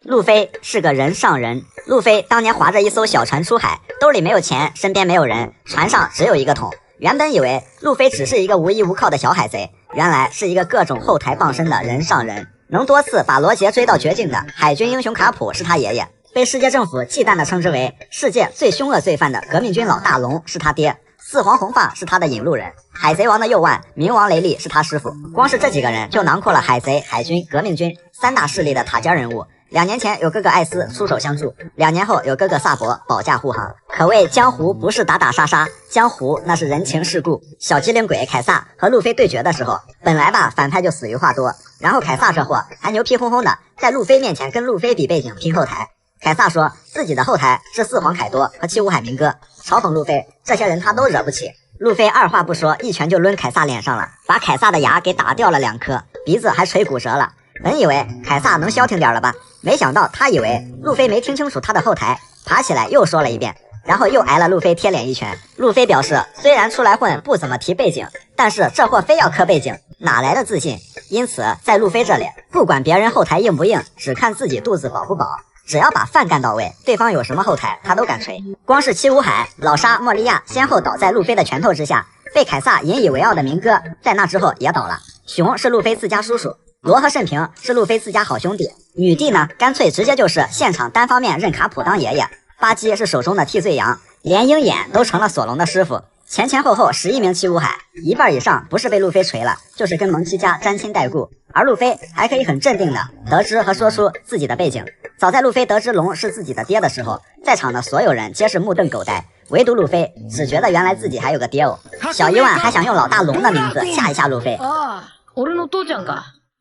路飞是个人上人。路飞当年划着一艘小船出海，兜里没有钱，身边没有人，船上只有一个桶。原本以为路飞只是一个无依无靠的小海贼，原来是一个各种后台傍身的人上人。能多次把罗杰追到绝境的海军英雄卡普是他爷爷，被世界政府忌惮地称之为世界最凶恶罪犯的革命军老大龙是他爹，四皇红发是他的引路人，海贼王的右腕冥王雷利是他师傅。光是这几个人就囊括了海贼、海军、革命军三大势力的塔尖人物。2年前有哥哥艾斯出手相助，2年后有哥哥萨博保驾护航。可谓江湖不是打打杀杀，江湖那是人情世故。小机灵鬼凯撒和路飞对决的时候，本来吧反派就死于话多，然后凯撒这货还牛皮哄哄的在路飞面前跟路飞比背景拼后台。凯撒说自己的后台是四皇凯多和七武海明哥，嘲讽路飞这些人他都惹不起。路飞二话不说，一拳就抡凯撒脸上了，把凯撒的牙给打掉了2颗，鼻子还锤骨折了。本以为凯撒能消停点了吧，没想到他以为路飞没听清楚他的后台，爬起来又说了一遍，然后又挨了路飞贴脸一拳。路飞表示虽然出来混不怎么提背景，但是这货非要磕背景，哪来的自信？因此在路飞这里，不管别人后台硬不硬，只看自己肚子饱不饱，只要把饭干到位，对方有什么后台他都敢锤。光是七武海、老沙、莫利亚先后倒在路飞的拳头之下，被凯撒引以为傲的明哥在那之后也倒了。熊是路飞自家叔叔，罗和慎平是路飞自家好兄弟，女帝呢干脆直接就是现场单方面认卡普当爷爷，巴基是手中的替罪羊，连鹰眼都成了索隆的师傅。前前后后11名七武海，一半以上不是被路飞锤了，就是跟蒙奇家沾亲带故，而路飞还可以很镇定的得知和说出自己的背景。早在路飞得知龙是自己的爹的时候，在场的所有人皆是目瞪口呆，唯独路飞只觉得原来自己还有个爹哦。小伊万还想用老大龙的名字吓一吓路飞，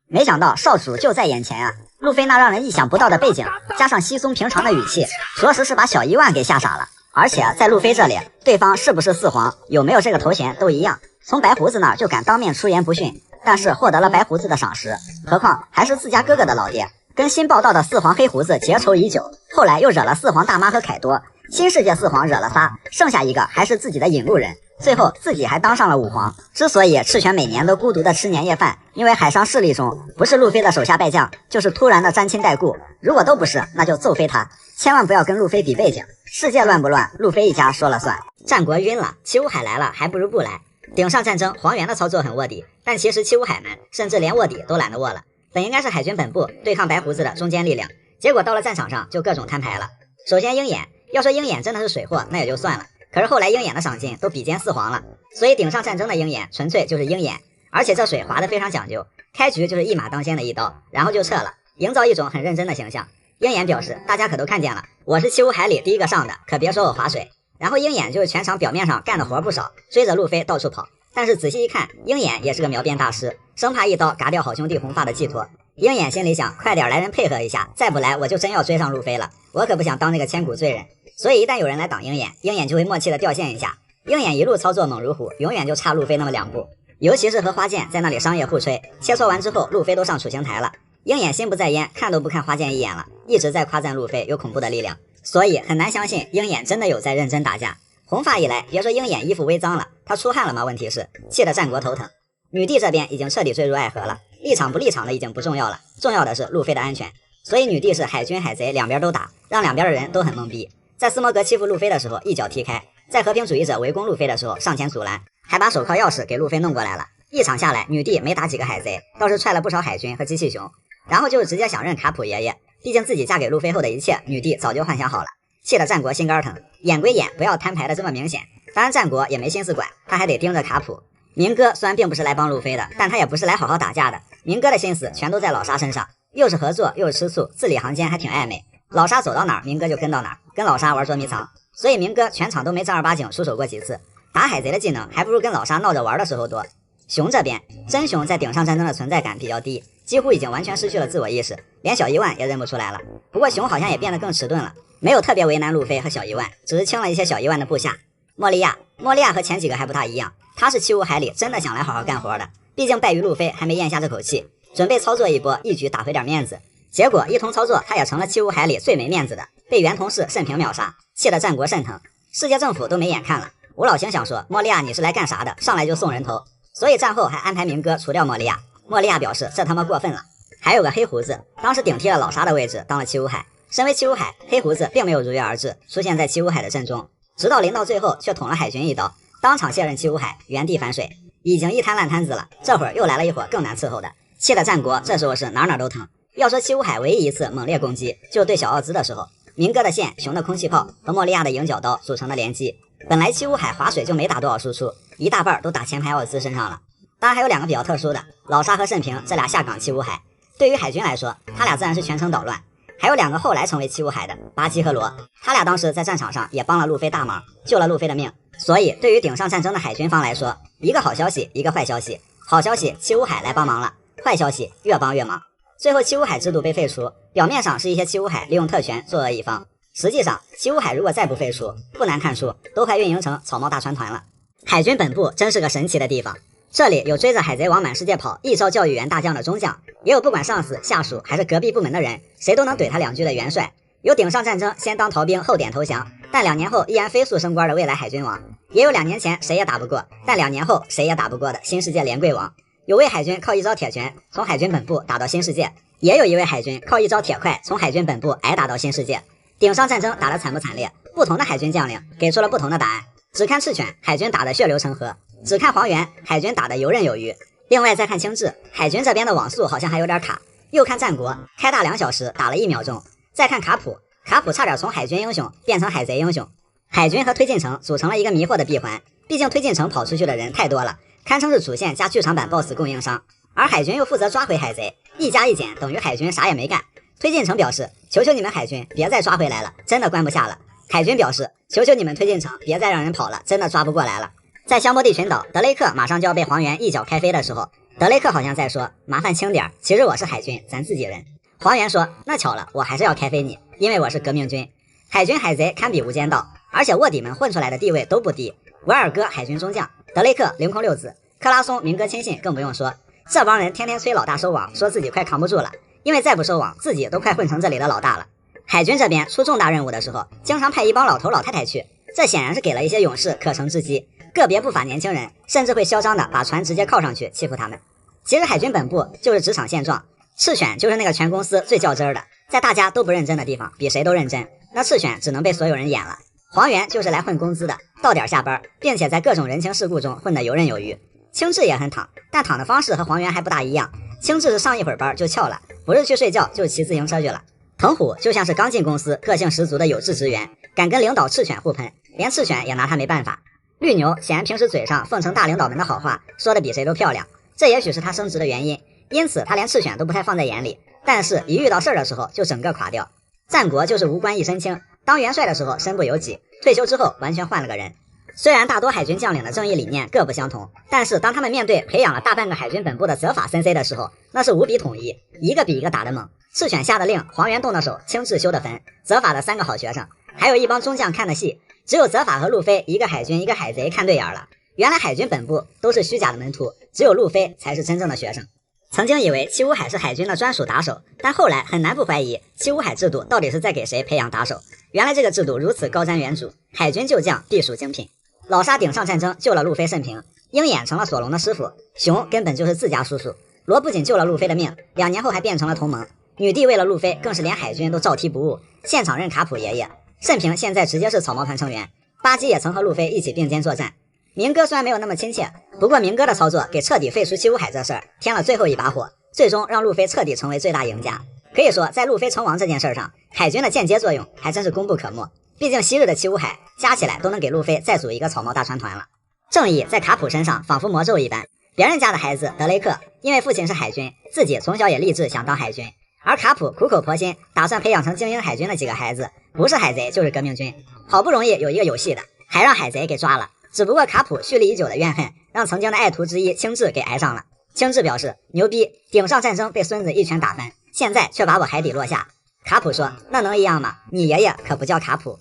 没想到少主就在眼前啊！路飞那让人意想不到的背景，加上稀松平常的语气，着实是把小伊万给吓傻了。而且在路飞这里，对方是不是四皇，有没有这个头衔都一样，从白胡子那儿就敢当面出言不逊，但是获得了白胡子的赏识，何况还是自家哥哥的老爹，跟新报道的四皇黑胡子结仇已久，后来又惹了四皇大妈和凯多，新世界四皇惹了仨，剩下一个还是自己的引路人，最后自己还当上了5皇。之所以赤犬每年都孤独的吃年夜饭，因为海上势力中不是路飞的手下败将，就是突然的沾亲带故，如果都不是，那就揍飞他，千万不要跟路飞比背景。世界乱不乱，路飞一家说了算。战国晕了，七武海来了，还不如不来。顶上战争，黄猿的操作很卧底，但其实七武海们甚至连卧底都懒得卧了，本应该是海军本部对抗白胡子的中坚力量，结果到了战场上就各种摊牌了。首先鹰眼，要说鹰眼真的是水货，那也就算了，可是后来鹰眼的赏金都比肩四皇了，所以顶上战争的鹰眼纯粹就是鹰眼，而且这水划得非常讲究，开局就是一马当先的一刀，然后就撤了，营造一种很认真的形象。鹰眼表示大家可都看见了，我是七武海里第一个上的，可别说我划水。然后鹰眼就是全场表面上干的活不少，追着路飞到处跑，但是仔细一看，鹰眼也是个描边大师，生怕一刀嘎掉好兄弟红发的寄托。鹰眼心里想，快点来人配合一下，再不来我就真要追上路飞了，我可不想当那个千古罪人。所以一旦有人来挡鹰眼，鹰眼就会默契的掉线一下。鹰眼一路操作猛如虎，永远就差路飞那么2步，尤其是和花剑在那里商业互吹，切磋完之后路飞都上处刑台了，鹰眼心不在焉，看都不看花剑一眼了，一直在夸赞路飞有恐怖的力量，所以很难相信鹰眼真的有在认真打架。红发一来，别说鹰眼衣服微脏了，他出汗了吗？问题是气得战国头疼。女帝这边已经彻底坠入爱河了，立场不立场的已经不重要了，重要的是路飞的安全，所以女帝是海军海贼两边都打，让两边的人都很懵逼。在斯摩格欺负路飞的时候一脚踢开，在和平主义者围攻路飞的时候上前阻拦，还把手铐钥匙给路飞弄过来了。一场下来，女帝没打几个海贼，倒是踹了不少海军和机器熊，然后就是直接想认卡普爷爷，毕竟自己嫁给路飞后的一切，女帝早就幻想好了，气得战国心肝疼。演归演，不要摊牌的这么明显，当然战国也没心思管，他还得盯着卡普。明哥虽然并不是来帮路飞的，但他也不是来好好打架的，明哥的心思全都在老沙身上，又是合作又是吃醋，字里行间还挺暧昧。老沙走到哪儿，明哥就跟到哪儿，跟老沙玩捉迷藏，所以明哥全场都没正儿八经出手过几次，打海贼的技能还不如跟老沙闹着玩的时候多。熊这边，真熊在顶上战争的存在感比较低，几乎已经完全失去了自我意识，连小伊万也认不出来了。不过熊好像也变得更迟钝了，没有特别为难路飞和小伊万，只是清了一些小伊万的部下。莫利亚和前几个还不大一样，他是七武海里真的想来好好干活的，毕竟败于路飞还没咽下这口气，准备操作一波，一举打回点面子。结果一通操作，他也成了七武海里最没面子的，被原同事慎平秒杀，气得战国肾疼，世界政府都没眼看了。吴老星想说，莫利亚你是来干啥的？上来就送人头，所以战后还安排明哥除掉莫利亚。莫利亚表示这他妈过分了，还有个黑胡子，当时顶替了老沙的位置，当了七武海。身为七武海，黑胡子并没有如约而至，出现在七武海的阵中，直到临到最后却捅了海军一刀，当场卸任七武海，原地反水。已经一滩烂摊子了，这会儿又来了一伙更难伺候的，气得战国这时候是哪都疼。要说七武海唯一一次猛烈攻击，就对小奥兹的时候，明哥的线、熊的空气炮和莫利亚的迎角刀组成的联击。本来七武海划水就没打多少输出，一大半都打前排奥兹身上了。当然还有两个比较特殊的，老沙和慎平这俩下岗七武海。对于海军来说，他俩自然是全程捣乱。还有两个后来成为七武海的巴基和罗，他俩当时在战场上也帮了路飞大忙，救了路飞的命。所以对于顶上战争的海军方来说，一个好消息，一个坏消息。好消息，七武海来帮忙了；坏消息，越帮越忙。最后七武海制度被废除，表面上是一些七武海利用特权作恶一方，实际上七武海如果再不废除，不难看出都快运营成草帽大船团了。海军本部真是个神奇的地方，这里有追着海贼王满世界跑一招教育员大将的中将，也有不管上司下属还是隔壁部门的人谁都能怼他两句的元帅，有顶上战争先当逃兵后点投降，但2年后依然飞速升官的未来海军王，也有2年前谁也打不过，但2年后谁也打不过的新世界连贵王。有位海军靠一招铁拳从海军本部打到新世界，也有一位海军靠一招铁块从海军本部挨打到新世界。顶上战争打得惨不惨烈，不同的海军将领给出了不同的答案。只看赤犬，海军打得血流成河；只看黄猿，海军打得游刃有余。另外再看青雉，海军这边的网速好像还有点卡。又看战国，开大2小时打了1秒钟。再看卡普，卡普差点从海军英雄变成海贼英雄。海军和推进城组成了一个迷惑的闭环，毕竟推进城跑出去的人太多了，堪称是主线加剧场版 BOSS 供应商，而海军又负责抓回海贼，一加一减等于海军啥也没干。推进城表示，求求你们海军别再抓回来了，真的关不下了。海军表示，求求你们推进城别再让人跑了，真的抓不过来了。在香波地群岛，德雷克马上就要被黄猿一脚开飞的时候，德雷克好像在说，麻烦轻点，其实我是海军，咱自己人。黄猿说，那巧了，我还是要开飞你，因为我是革命军。海军海贼堪比无间道，而且卧底们混出来的地位都不低。维尔哥海军中将，德雷克凌空六子，克拉松明哥亲信更不用说，这帮人天天催老大收网，说自己快扛不住了，因为再不收网，自己都快混成这里的老大了。海军这边出重大任务的时候，经常派一帮老头老太太去，这显然是给了一些勇士可乘之机。个别不法年轻人甚至会嚣张的把船直接靠上去欺负他们。其实海军本部就是职场现状，赤犬就是那个全公司最较真的，在大家都不认真的地方比谁都认真，那赤犬只能被所有人演了。黄猿就是来混工资的，到点下班，并且在各种人情世故中混得游刃有余。青雉也很躺，但躺的方式和黄猿还不大一样，青雉是上一会儿班就翘了，不是去睡觉就是骑自行车去了。藤虎就像是刚进公司个性十足的有志职员，敢跟领导赤犬互喷，连赤犬也拿他没办法。绿牛显然平时嘴上奉承大领导们的好话说的比谁都漂亮，这也许是他升职的原因，因此他连赤犬都不太放在眼里，但是一遇到事儿的时候就整个垮掉。战国就是无官一身轻，当元帅的时候身不由己，退休之后完全换了个人。虽然大多海军将领的正义理念各不相同，但是当他们面对培养了大半个海军本部的责法森 C 的时候，那是无比统一，一个比一个打得猛。赤犬下的令，黄猿动的手，青雉修的坟，责法的3个好学生，还有一帮中将看的戏，只有责法和路飞一个海军一个海贼看对眼了。原来海军本部都是虚假的门徒，只有路飞才是真正的学生。曾经以为七武海是海军的专属打手，但后来很难不怀疑七武海制度到底是在给谁培养打手。原来这个制度如此高瞻远瞩，海军旧将必属精品。老沙顶上战争救了路飞慎平，鹰眼成了索隆的师傅，熊根本就是自家叔叔，罗不仅救了路飞的命，2年后还变成了同盟。女帝为了路飞更是连海军都照踢不误，现场认卡普爷爷。慎平现在直接是草帽团成员，巴基也曾和路飞一起并肩作战。明哥虽然没有那么亲切，不过明哥的操作给彻底废除七武海这事儿添了最后一把火，最终让路飞彻底成为最大赢家。可以说在路飞成王这件事上，海军的间接作用还真是功不可没，毕竟昔日的七武海加起来都能给路飞再组一个草帽大船团了。正义在卡普身上仿佛魔咒一般，别人家的孩子德雷克因为父亲是海军，自己从小也立志想当海军，而卡普苦口婆心打算培养成精英海军的几个孩子，不是海贼就是革命军，好不容易有一个有戏的，还让海贼给抓了。只不过卡普蓄力已久的怨恨让曾经的爱徒之一青雉给挨上了。青雉表示牛逼，顶上战争被孙子一拳打翻，现在却把我海底落下。卡普说那能一样吗？你爷爷可不叫卡普。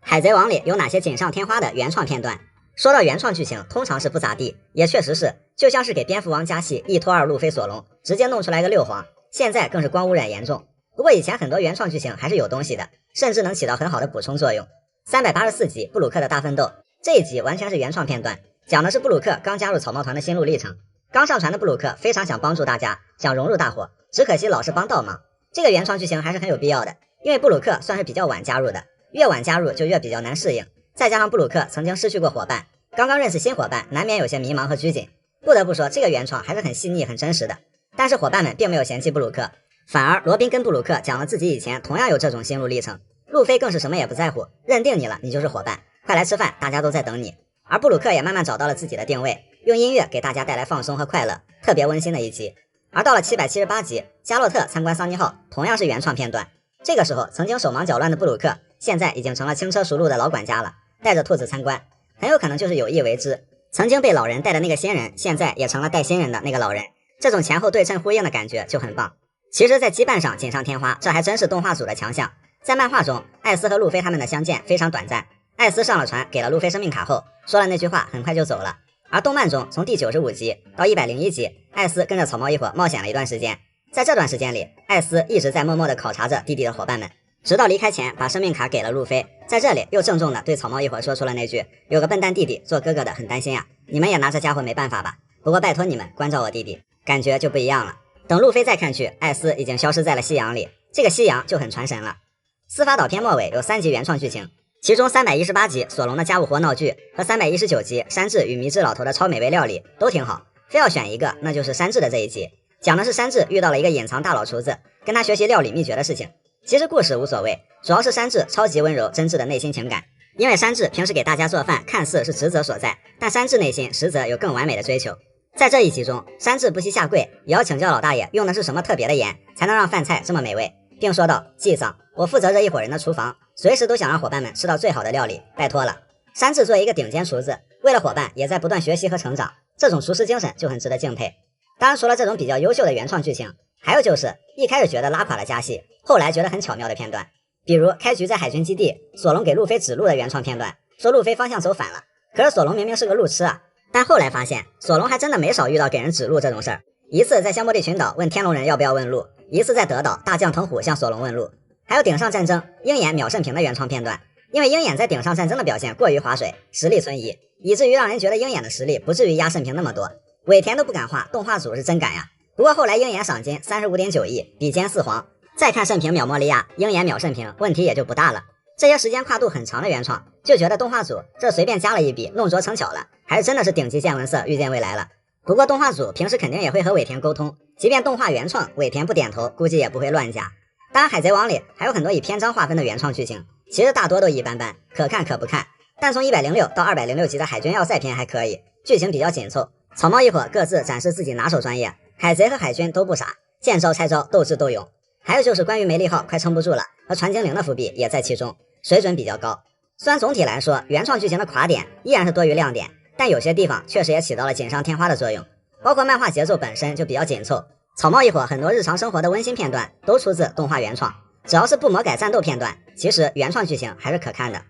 海贼王里有哪些锦上添花的原创片段？说到原创剧情通常是不咋地，也确实是，就像是给蝙蝠王加戏一拖二路飞索隆，直接弄出来个六皇，现在更是光污染严重。不过以前很多原创剧情还是有东西的，甚至能起到很好的补充作用。384集布鲁克的大奋斗，这一集完全是原创片段，讲的是布鲁克刚加入草帽团的心路历程。刚上船的布鲁克非常想帮助大家，想融入大伙，只可惜老是帮倒忙。这个原创剧情还是很有必要的，因为布鲁克算是比较晚加入的，越晚加入就越比较难适应。再加上布鲁克曾经失去过伙伴，刚刚认识新伙伴，难免有些迷茫和拘谨。不得不说，这个原创还是很细腻、很真实的。但是伙伴们并没有嫌弃布鲁克，反而罗宾跟布鲁克讲了自己以前同样有这种心路历程。路飞更是什么也不在乎，认定你了，你就是伙伴，快来吃饭，大家都在等你。而布鲁克也慢慢找到了自己的定位，用音乐给大家带来放松和快乐，特别温馨的一集。而到了778集，加洛特参观桑尼号，同样是原创片段。这个时候，曾经手忙脚乱的布鲁克，现在已经成了轻车熟路的老管家了，带着兔子参观，很有可能就是有意为之。曾经被老人带的那个新人，现在也成了带新人的那个老人，这种前后对称呼应的感觉就很棒。其实，在羁绊上锦上添花，这还真是动画组的强项。在漫画中，艾斯和路飞他们的相见非常短暂，艾斯上了船，给了路飞生命卡后，说了那句话，很快就走了。而动漫中，从第95集到101集，艾斯跟着草帽一伙冒险了一段时间。在这段时间里，艾斯一直在默默地考察着弟弟的伙伴们，直到离开前把生命卡给了路飞。在这里又郑重地对草帽一伙说出了那句：“有个笨蛋弟弟，做哥哥的很担心啊，你们也拿这家伙没办法吧？不过拜托你们关照我弟弟。”感觉就不一样了。等路飞再看去，艾斯已经消失在了夕阳里，这个夕阳就很传神了。司法岛篇末尾有3集原创剧情，其中318集索隆的家务活闹剧和319集山治与迷之老头的超美味料理都挺好，非要选一个，那就是山治的这一集，讲的是山治遇到了一个隐藏大佬厨子，跟他学习料理秘诀的事情。其实故事无所谓，主要是山治超级温柔真挚的内心情感。因为山治平时给大家做饭看似是职责所在，但山治内心实则有更完美的追求。在这一集中，山治不惜下跪也要请教老大爷用的是什么特别的盐才能让饭菜这么美味，并说道：“季桑，我负责这一伙人的厨房，随时都想让伙伴们吃到最好的料理，拜托了。”山治作为一个顶尖厨子，为了伙伴也在不断学习和成长，这种厨师精神就很值得敬佩。当然，除了这种比较优秀的原创剧情，还有就是一开始觉得拉垮了加戏，后来觉得很巧妙的片段，比如开局在海军基地，索隆给路飞指路的原创片段，说路飞方向走反了，可是索隆明明是个路痴啊。但后来发现，索隆还真的没少遇到给人指路这种事儿。一次在香波利群岛问天龙人要不要问路，一次在德岛大将藤虎向索隆问路，还有顶上战争鹰眼秒胜平的原创片段。因为鹰眼在顶上战争的表现过于划水，实力存疑，以至于让人觉得鹰眼的实力不至于压胜平那么多。尾田都不敢画，动画组是真敢呀。不过后来鹰眼赏金35.9亿，比肩四皇。再看胜平秒莫利亚，鹰眼秒胜平，问题也就不大了。这些时间跨度很长的原创，就觉得动画组这随便加了一笔，弄拙成巧了，还是真的是顶级见闻色，预见未来了。不过动画组平时肯定也会和尾田沟通，即便动画原创尾田不点头，估计也不会乱加。当然海贼王里还有很多以篇章划分的原创剧情，其实大多都一般般，可看可不看。但从106到206集的海军要塞篇还可以，剧情比较紧凑，草帽一伙各自展示自己拿手专业，海贼和海军都不傻，见招拆招，斗智斗勇。还有就是关于梅利号快撑不住了和传精灵的伏笔也在其中，水准比较高。虽然总体来说原创剧情的垮点依然是多于亮点，但有些地方确实也起到了锦上添花的作用，包括漫画节奏本身就比较紧凑，草帽一伙很多日常生活的温馨片段都出自动画原创，只要是不魔改战斗片段，其实原创剧情还是可看的。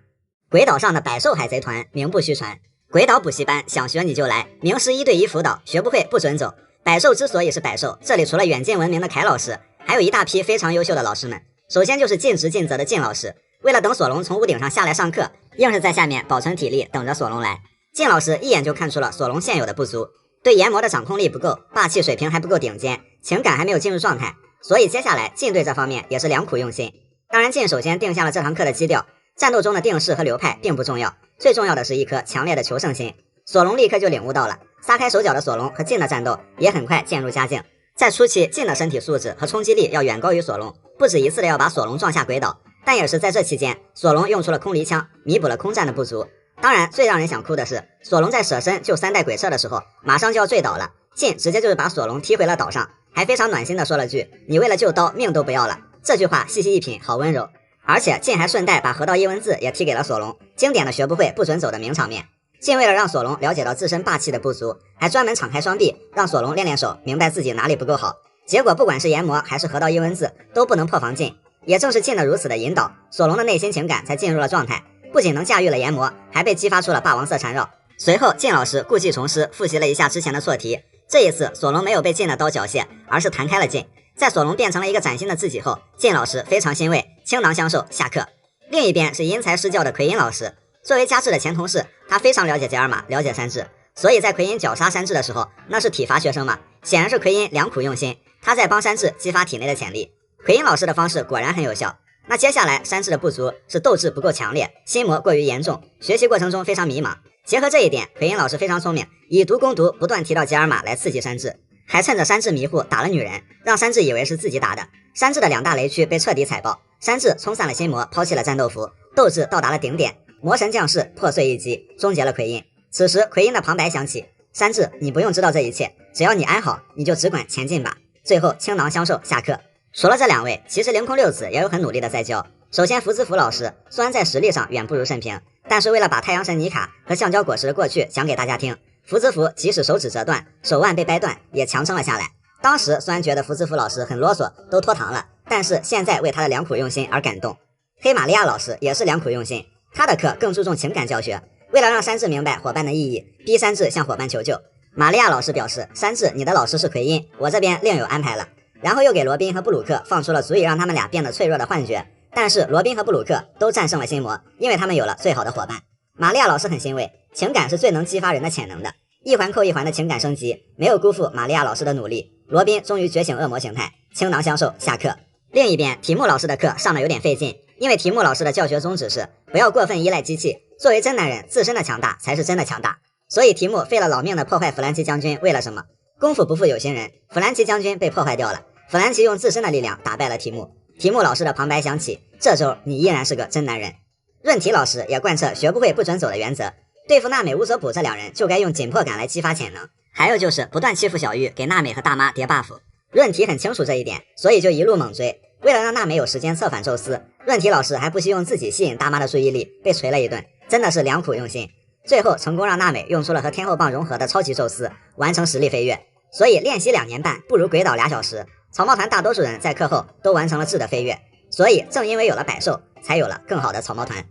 鬼岛上的百兽海贼团名不虚传，鬼岛补习班想学你就来，名师1对1辅导，学不会不准走。百兽之所以是百兽，这里除了远近闻名的凯老师，还有一大批非常优秀的老师们。首先就是尽职尽责的靳老师，为了等索隆从屋顶上下来上课，硬是在下面保存体力等着索隆来。靳老师一眼就看出了索隆现有的不足，对研磨的掌控力不够，霸气水平还不够顶尖，情感还没有进入状态，所以接下来靳对这方面也是良苦用心。当然靳首先定下了这堂课的基调，战斗中的定式和流派并不重要，最重要的是一颗强烈的求胜心。索隆立刻就领悟到了，撒开手脚的索隆和靳的战斗也很快渐入佳境。在初期，靳的身体素质和冲击力要远高于索隆，不止一次的要把索隆撞下鬼岛，但也是在这期间，索隆用出了空离枪，弥补了空战的不足。当然最让人想哭的是，索隆在舍身救3代鬼彻的时候，马上就要坠岛了，靳直接就是把索隆踢回了岛上，还非常暖心的说了句：“你为了救刀命都不要了。”这句话细细一品，好温柔。而且靳还顺带把河道一文字也踢给了索隆，经典的学不会不准走的名场面。靳为了让索隆了解到自身霸气的不足，还专门敞开双臂让索隆练练手，明白自己哪里不够好。结果不管是研磨还是河道一文字都不能破防靳，也正是靳的如此的引导，索隆的内心情感才进入了状态，不仅能驾驭了研磨，还被激发出了霸王色缠绕。随后靳老师故技重施，复习了一下之前的错题，这一次索隆没有被靳的刀缴械，而是弹开了靳。在索隆变成了一个崭新的自己后，靳老师非常欣慰，倾囊相授，下课。另一边是因材施教的奎因老师，作为加治的前同事，他非常了解杰尔玛，了解山治，所以在奎因绞杀山治的时候，那是体罚学生嘛，显然是奎因良苦用心，他在帮山治激发体内的潜力。奎因老师的方式果然很有效。那接下来山治的不足是斗志不够强烈，心魔过于严重，学习过程中非常迷茫。结合这一点，奎因老师非常聪明，以毒攻毒，不断提到吉尔玛来刺激山治，还趁着山治迷糊打了女人，让山治以为是自己打的。山治的2大雷区被彻底踩爆，山治冲散了心魔，抛弃了战斗服，斗志到达了顶点，魔神降世，破碎一击，终结了奎因。此时奎因的旁白响起，山治，你不用知道这一切，只要你安好，你就只管前进吧。最后倾囊相授，下课。除了这2位，其实凌空六子也有很努力的在教。首先福兹福老师虽然在实力上远不如慎平，但是为了把太阳神妮卡和橡胶果实的过去讲给大家听，福兹福即使手指折断，手腕被掰断，也强撑了下来。当时虽然觉得福兹福老师很啰嗦，都脱堂了，但是现在为他的良苦用心而感动。黑玛利亚老师也是良苦用心，他的课更注重情感教学，为了让山治明白伙伴的意义，逼山治向伙伴求救。玛利亚老师表示，山治，你的老师是奎因，我这边另有安排了。然后又给罗宾和布鲁克放出了足以让他们俩变得脆弱的幻觉，但是罗宾和布鲁克都战胜了心魔，因为他们有了最好的伙伴。玛利亚老师很欣慰，情感是最能激发人的潜能的，一环扣一环的情感升级，没有辜负玛利亚老师的努力。罗宾终于觉醒恶魔形态，倾囊相授，下课。另一边，提木老师的课上的有点费劲，因为提木老师的教学宗旨是不要过分依赖机器，作为真男人，自身的强大才是真的强大。所以提木费了老命的破坏弗兰奇将军，为了什么？功夫不负有心人，弗兰奇将军被破坏掉了，弗兰奇用自身的力量打败了提木。提木老师的旁白响起，这周你依然是个真男人。润体老师也贯彻学不会不准走的原则，对付娜美、乌索普这2人就该用紧迫感来激发潜能，还有就是不断欺负小玉，给娜美和大妈叠 buff。润体很清楚这一点，所以就一路猛追。为了让娜美有时间策反宙斯，润体老师还不惜用自己吸引大妈的注意力，被锤了一顿，真的是良苦用心。最后成功让娜美用出了和天后棒融合的超级宙斯，完成实力飞跃。所以练习2年半不如鬼岛2小时。草帽团大多数人在课后都完成了质的飞跃，所以正因为有了百兽，才有了更好的草帽团。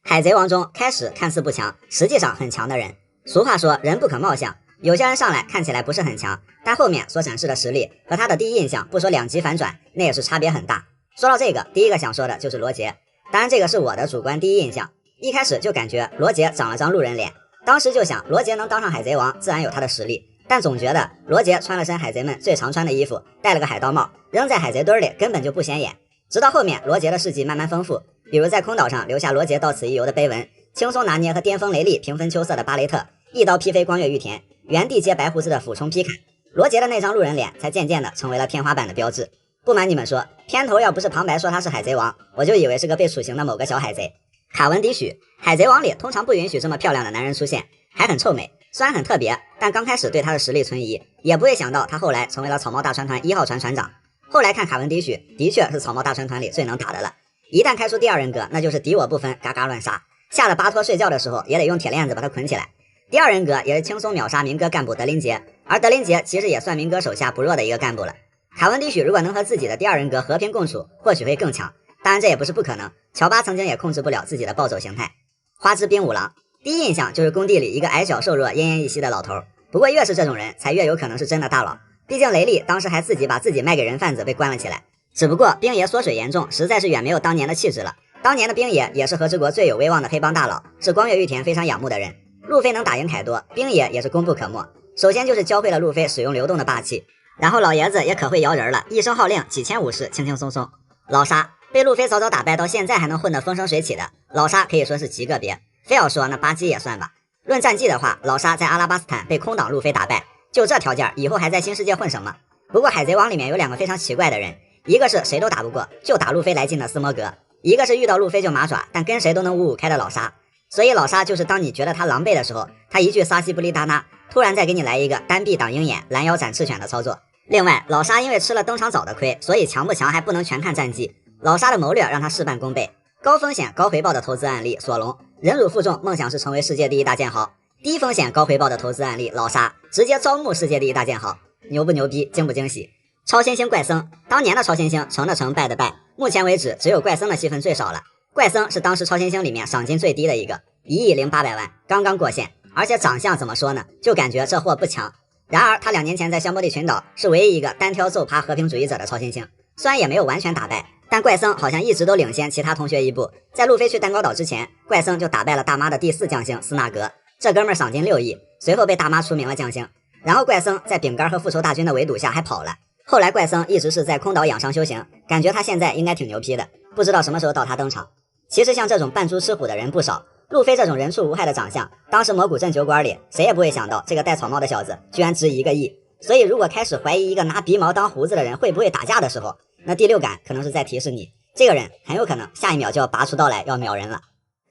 海贼王中开始看似不强，实际上很强的人。俗话说人不可貌相，有些人上来看起来不是很强，但后面所展示的实力和他的第一印象不说2级反转，那也是差别很大。说到这个，第一个想说的就是罗杰，当然这个是我的主观第一印象，一开始就感觉罗杰长了张路人脸，当时就想罗杰能当上海贼王自然有他的实力，但总觉得罗杰穿了身海贼们最常穿的衣服，戴了个海盗帽，扔在海贼堆里根本就不显眼。直到后面罗杰的事迹慢慢丰富，比如在空岛上留下罗杰到此一游的碑文，轻松拿捏和巅峰雷利平分秋色的巴雷特，一刀劈飞光月玉田，原地接白胡子的俯冲劈砍，罗杰的那张路人脸才渐渐的成为了天花板的标志。不瞒你们说，片头要不是旁白说他是海贼王，我就以为是个被处刑的某个小海贼。卡文迪许，海贼王里通常不允许这么漂亮的男人出现，还很臭美，虽然很特别，但刚开始对他的实力存疑，也不会想到他后来成为了草帽大船团1号船船长。后来看卡文迪许，的确是草帽大船团里最能打的了，一旦开出第2人格，那就是敌我不分，嘎嘎乱杀，吓得巴托睡觉的时候也得用铁链子把他捆起来。第2人格也是轻松秒杀民歌干部德林杰，而德林杰其实也算民歌手下不弱的一个干部了。卡文迪许如果能和自己的第2人格和平共处，或许会更强，当然这也不是不可能，乔巴曾经也控制不了自己的暴走形态。花之冰五郎，第一印象就是工地里一个矮小瘦弱奄奄一息的老头，不过越是这种人才越有可能是真的大佬，毕竟雷利当时还自己把自己卖给人贩子被关了起来，只不过冰爷缩水严重，实在是远没有当年的气质了。当年的冰爷也是和之国最有威望的黑帮大佬，是光月玉田非常仰慕的人。路飞能打赢凯多，冰爷也是功不可没，首先就是教会了路飞使用流动的霸气，然后老爷子也可会摇人了，一声号令几千武士轻轻松松。老沙被路飞早早打败，到现在还能混得风生水起的，老沙可以说是极个别，非要说那巴基也算吧。论战绩的话，老沙在阿拉巴斯坦被空挡路飞打败，就这条件以后还在新世界混什么？不过海贼王里面有2个非常奇怪的人，一个是谁都打不过就打路飞来劲的斯摩格，一个是遇到路飞就麻爪但跟谁都能五五开的老沙。所以老沙就是当你觉得他狼狈的时候，他一句撒西布利达那，突然再给你来一个单臂挡鹰眼拦腰斩赤犬的操作。另外老沙因为吃了登场早的亏，所以强不强还不能全看战绩，老沙的谋略让他事半功倍。高风险高回报的投资案例索隆，忍辱负重，梦想是成为世界第1大剑豪。低风险高回报的投资案例老沙，直接招募世界第1大剑豪，牛不牛逼，惊不惊喜。超新星怪僧，当年的超新星成的成，败的败，目前为止只有怪僧的戏份最少了。怪僧是当时超新星里面赏金最低的一个，1亿0800万，刚刚过线，而且长相怎么说呢，就感觉这货不强。然而他2年前在香波利群岛是唯一一个单挑揍趴和平主义者的超新星，虽然也没有完全打败，但怪僧好像一直都领先其他同学一步。在路飞去蛋糕岛之前，怪僧就打败了大妈的第4将星斯纳格。这哥们儿赏金6亿，随后被大妈除名了将星。然后怪僧在饼干和复仇大军的围堵下还跑了。后来怪僧一直是在空岛养伤修行，感觉他现在应该挺牛批的，不知道什么时候到他登场。其实像这种扮猪吃虎的人不少，路飞这种人畜无害的长相，当时魔古镇酒馆里谁也不会想到这个戴草帽的小子居然值1个亿。所以如果开始怀疑一个拿鼻毛当胡子的人会不会打架的时候，那第6感可能是在提示你，这个人很有可能下一秒就要拔出刀来要秒人了。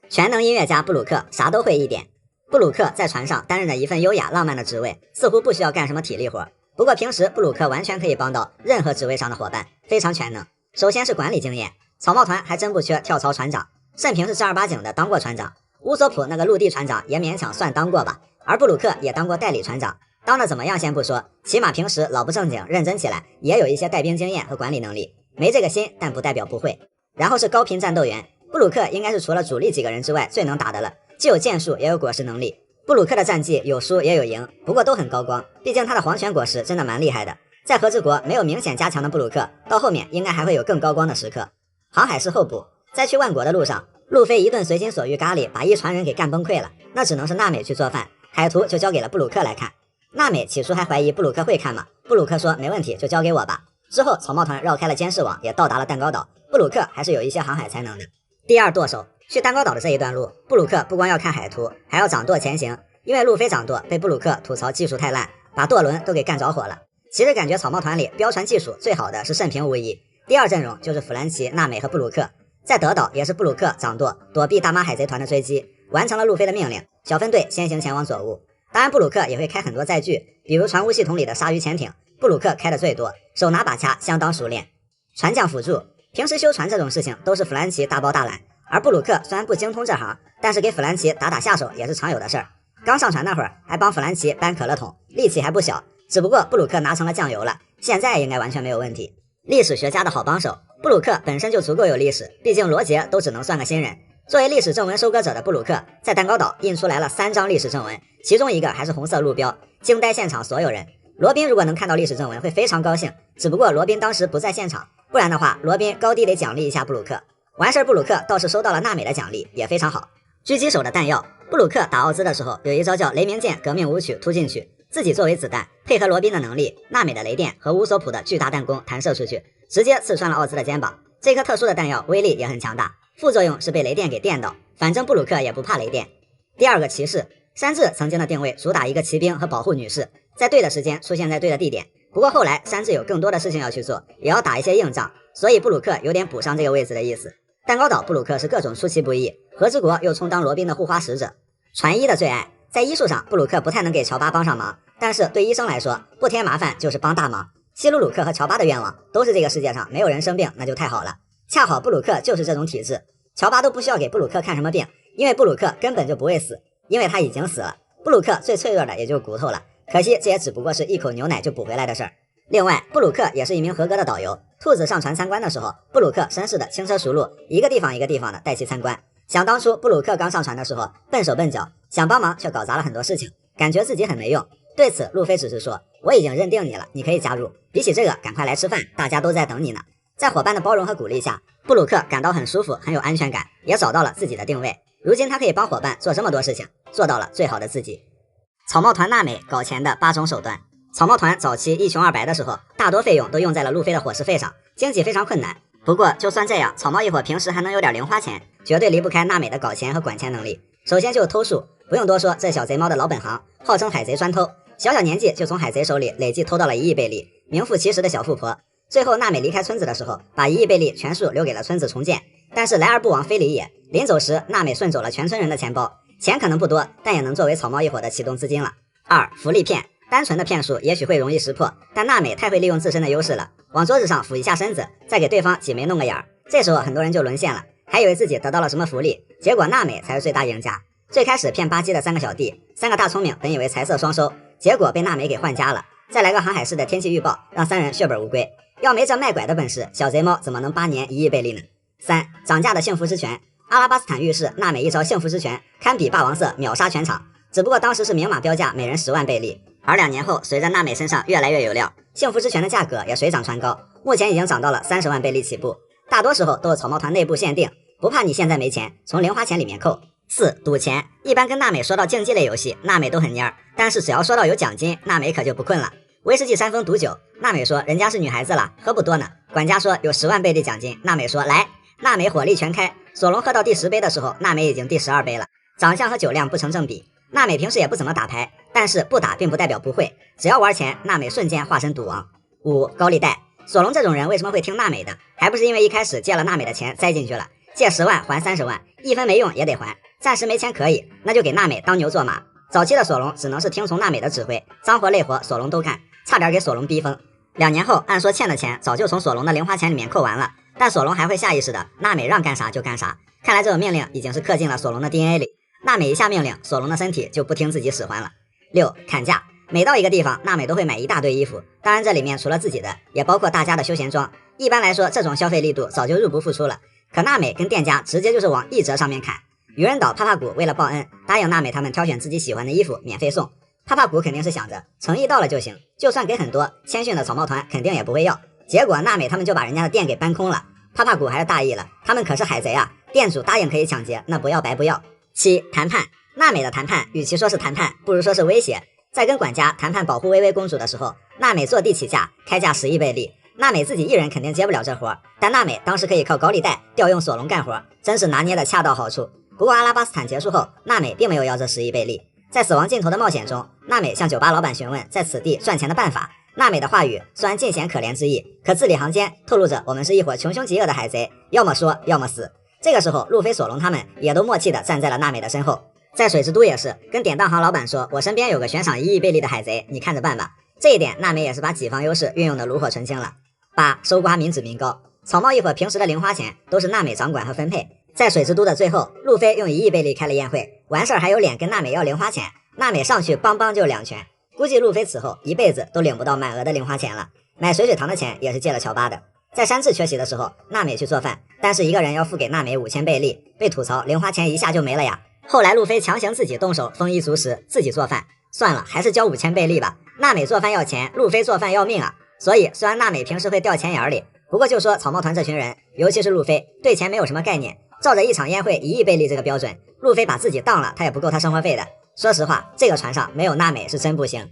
全能音乐家布鲁克啥都会一点。布鲁克在船上担任了一份优雅浪漫的职位，似乎不需要干什么体力活。不过平时布鲁克完全可以帮到任何职位上的伙伴，非常全能。首先是管理经验，草帽团还真不缺跳槽船长，慎平是正儿八经的当过船长，乌索普那个陆地船长也勉强算当过吧，而布鲁克也当过代理船长，当的怎么样先不说，起码平时老不正经认真起来，也有一些带兵经验和管理能力。没这个心，但不代表不会。然后是高频战斗员，布鲁克应该是除了主力几个人之外最能打的了，既有剑术也有果实能力。布鲁克的战绩有输也有赢，不过都很高光，毕竟他的黄泉果实真的蛮厉害的。在和之国没有明显加强的布鲁克，到后面应该还会有更高光的时刻。航海是候补，在去万国的路上，路飞一顿随心所欲咖喱把一船人给干崩溃了，那只能是娜美去做饭，海图就交给了布鲁克来看。娜美起初还怀疑布鲁克会看嘛，布鲁克说没问题，就交给我吧。之后草帽团绕开了监视网，也到达了蛋糕岛，布鲁克还是有一些航海才能的。第二舵手，去蛋糕岛的这一段路，布鲁克不光要看海图，还要掌舵前行，因为路飞掌舵被布鲁克吐槽技术太烂，把舵轮都给干着火了。其实感觉草帽团里标船技术最好的是慎平无疑，第二阵容就是弗兰奇、娜美和布鲁克。在德岛也是布鲁克掌舵，躲避大妈海贼团的追击，完成了路飞的命令，小分队先行前往左屋。当然布鲁克也会开很多载具，比如船坞系统里的鲨鱼潜艇，布鲁克开的最多，手拿把掐相当熟练。船匠辅助，平时修船这种事情都是弗兰奇大包大揽，而布鲁克虽然不精通这行，但是给弗兰奇打打下手也是常有的事儿。刚上船那会儿还帮弗兰奇搬可乐桶，力气还不小，只不过布鲁克拿成了酱油了，现在应该完全没有问题。历史学家的好帮手，布鲁克本身就足够有历史，毕竟罗杰都只能算个新人。作为历史正文收割者的布鲁克，在蛋糕岛印出来了3张历史正文，其中一个还是红色路标，惊呆现场所有人。罗宾如果能看到历史正文会非常高兴，只不过罗宾当时不在现场，不然的话罗宾高低得奖励一下布鲁克。完事儿布鲁克倒是收到了娜美的奖励，也非常好。狙击手的弹药，布鲁克打奥兹的时候有一招叫雷鸣剑革命舞曲突进去，自己作为子弹，配合罗宾的能力，娜美的雷电和乌索普的巨大弹弓弹射出去，直接刺穿了奥兹的肩膀。这颗特殊的弹药威力也很强大，副作用是被雷电给电到，反正布鲁克也不怕雷电。第二个骑士，山治曾经的定位主打一个骑兵和保护女士，在对的时间出现在对的地点。不过后来山治有更多的事情要去做，也要打一些硬仗，所以布鲁克有点补上这个位置的意思。蛋糕岛布鲁克是各种出其不意，和之国又充当罗宾的护花使者，船医的最爱。在医术上布鲁克不太能给乔巴帮上忙，但是对医生来说不添麻烦就是帮大忙。希鲁鲁克和乔巴的愿望都是这个世界上没有人生病，那就太好了。恰好布鲁克就是这种体质，乔巴都不需要给布鲁克看什么病，因为布鲁克根本就不会死，因为他已经死了。布鲁克最脆弱的也就是骨头了，可惜这也只不过是一口牛奶就补回来的事儿。另外布鲁克也是一名合格的导游，兔子上船参观的时候，布鲁克绅士的轻车熟路，一个地方一个地方的带其参观。想当初布鲁克刚上船的时候笨手笨脚，想帮忙却搞砸了很多事情，感觉自己很没用。对此路飞只是说，我已经认定你了，你可以加入，比起这个赶快来吃饭，大家都在等你呢。在伙伴的包容和鼓励下，布鲁克感到很舒服，很有安全感，也找到了自己的定位。如今他可以帮伙伴做这么多事情，做到了最好的自己。草帽团娜美搞钱的8种手段。草帽团早期一穷二白的时候，大多费用都用在了路飞的伙食费上，经济非常困难。不过就算这样，草帽一伙平时还能有点零花钱，绝对离不开娜美的搞钱和管钱能力。首先就是偷术，不用多说，这小贼猫的老本行，号称海贼专偷，小小年纪就从海贼手里累计偷到了1亿贝利，名副其实的小富婆。最后娜美离开村子的时候，把1亿贝利全数留给了村子重建，但是来而不往非礼也，临走时娜美顺走了全村人的钱包，钱可能不多，但也能作为草帽一伙的启动资金了。2. 福利骗，单纯的骗术也许会容易识破，但娜美太会利用自身的优势了，往桌子上俯一下身子，再给对方挤眉弄个眼儿，这时候很多人就沦陷了，还以为自己得到了什么福利，结果娜美才是最大赢家。最开始骗巴基的3个小弟，3个大聪明本以为财色双收，结果被娜美给换家了，再来个航海士的天气预报，让3人血本无归。要没这卖拐的本事，小贼猫怎么能8年1亿贝利呢？3. 涨价的幸福之泉，阿拉巴斯坦浴室娜美一招幸福之泉，堪比霸王色，秒杀全场。只不过当时是明码标价，每人10万贝利，而2年后随着娜美身上越来越有料，幸福之泉的价格也水涨船高，目前已经涨到了30万贝利起步。大多时候都是草帽团内部限定，不怕你现在没钱，从零花钱里面扣。4. 赌钱，一般跟娜美说到竞技类游戏，娜美都很蔫，但是只要说到有奖金，娜美可就不困了。威士忌山峰赌酒，娜美说人家是女孩子了，喝不多呢。管家说有10万倍的奖金，娜美说来。娜美火力全开，索隆喝到第10杯的时候，娜美已经第12杯了。长相和酒量不成正比，娜美平时也不怎么打牌，但是不打并不代表不会，只要玩钱，娜美瞬间化身赌王。5. 高利贷，索隆这种人为什么会听娜美的？还不是因为一开始借了娜美的钱栽进去了，借10万还30万，1分没用也得还，暂时没钱可以，那就给娜美当牛做马。早期的索隆只能是听从娜美的指挥，脏活累活索隆都干，差点给索隆逼疯。2年后，按说欠的钱早就从索隆的零花钱里面扣完了，但索隆还会下意识的娜美让干啥就干啥，看来这种命令已经是刻进了索隆的 DNA 里。娜美一下命令，索隆的身体就不听自己使唤了。6. 砍价，每到一个地方，娜美都会买一大堆衣服，当然这里面除了自己的，也包括大家的休闲装。一般来说，这种消费力度早就入不敷出了，可娜美跟店家直接就是往1折上面砍。愚人岛帕帕谷为了报恩，答应娜美他们挑选自己喜欢的衣服免费送。帕帕谷肯定是想着诚意到了就行，就算给很多，谦逊的草帽团肯定也不会要。结果娜美他们就把人家的店给搬空了。帕帕谷还是大意了，他们可是海贼啊，店主答应可以抢劫，那不要白不要。7. 谈判，娜美的谈判与其说是谈判，不如说是威胁。在跟管家谈判保护薇薇公主的时候，娜美坐地起价，开价10亿贝利。娜美自己一人肯定接不了这活，但娜美当时可以靠高利贷调用索隆干活，真是拿捏的恰到好处。不过阿拉巴斯坦结束后，娜美并没有要这10亿贝利。在死亡尽头的冒险中，娜美向酒吧老板询问在此地赚钱的办法。娜美的话语虽然尽显可怜之意，可字里行间透露着我们是一伙穷凶极恶的海贼，要么说要么死。这个时候，路飞、索隆他们也都默契地站在了娜美的身后。在水之都也是跟典当行老板说，我身边有个悬赏1亿贝利的海贼，你看着办吧。这一点娜美也是把己方优势运用的炉火纯青了。8. 收刮民脂民膏，草帽一伙平时的零花钱都是娜美掌管和分配。在水之都的最后，路飞用1亿贝利开了宴会，完事儿还有脸跟娜美要零花钱，娜美上去邦邦就2拳。估计路飞此后一辈子都领不到满额的零花钱了，买水水糖的钱也是借了乔巴的。在山治缺席的时候，娜美去做饭，但是一个人要付给娜美5000贝利，被吐槽零花钱一下就没了呀。后来路飞强行自己动手丰衣足食，自己做饭，算了，还是交5000贝利吧。娜美做饭要钱，路飞做饭要命啊。所以虽然娜美平时会掉钱眼里，不过就说草帽团这群人，尤其是路飞，对钱没有什么概念。照着一场宴会1亿贝利这个标准，路飞把自己当了，他也不够他生活费的。说实话，这个船上没有娜美是真不行。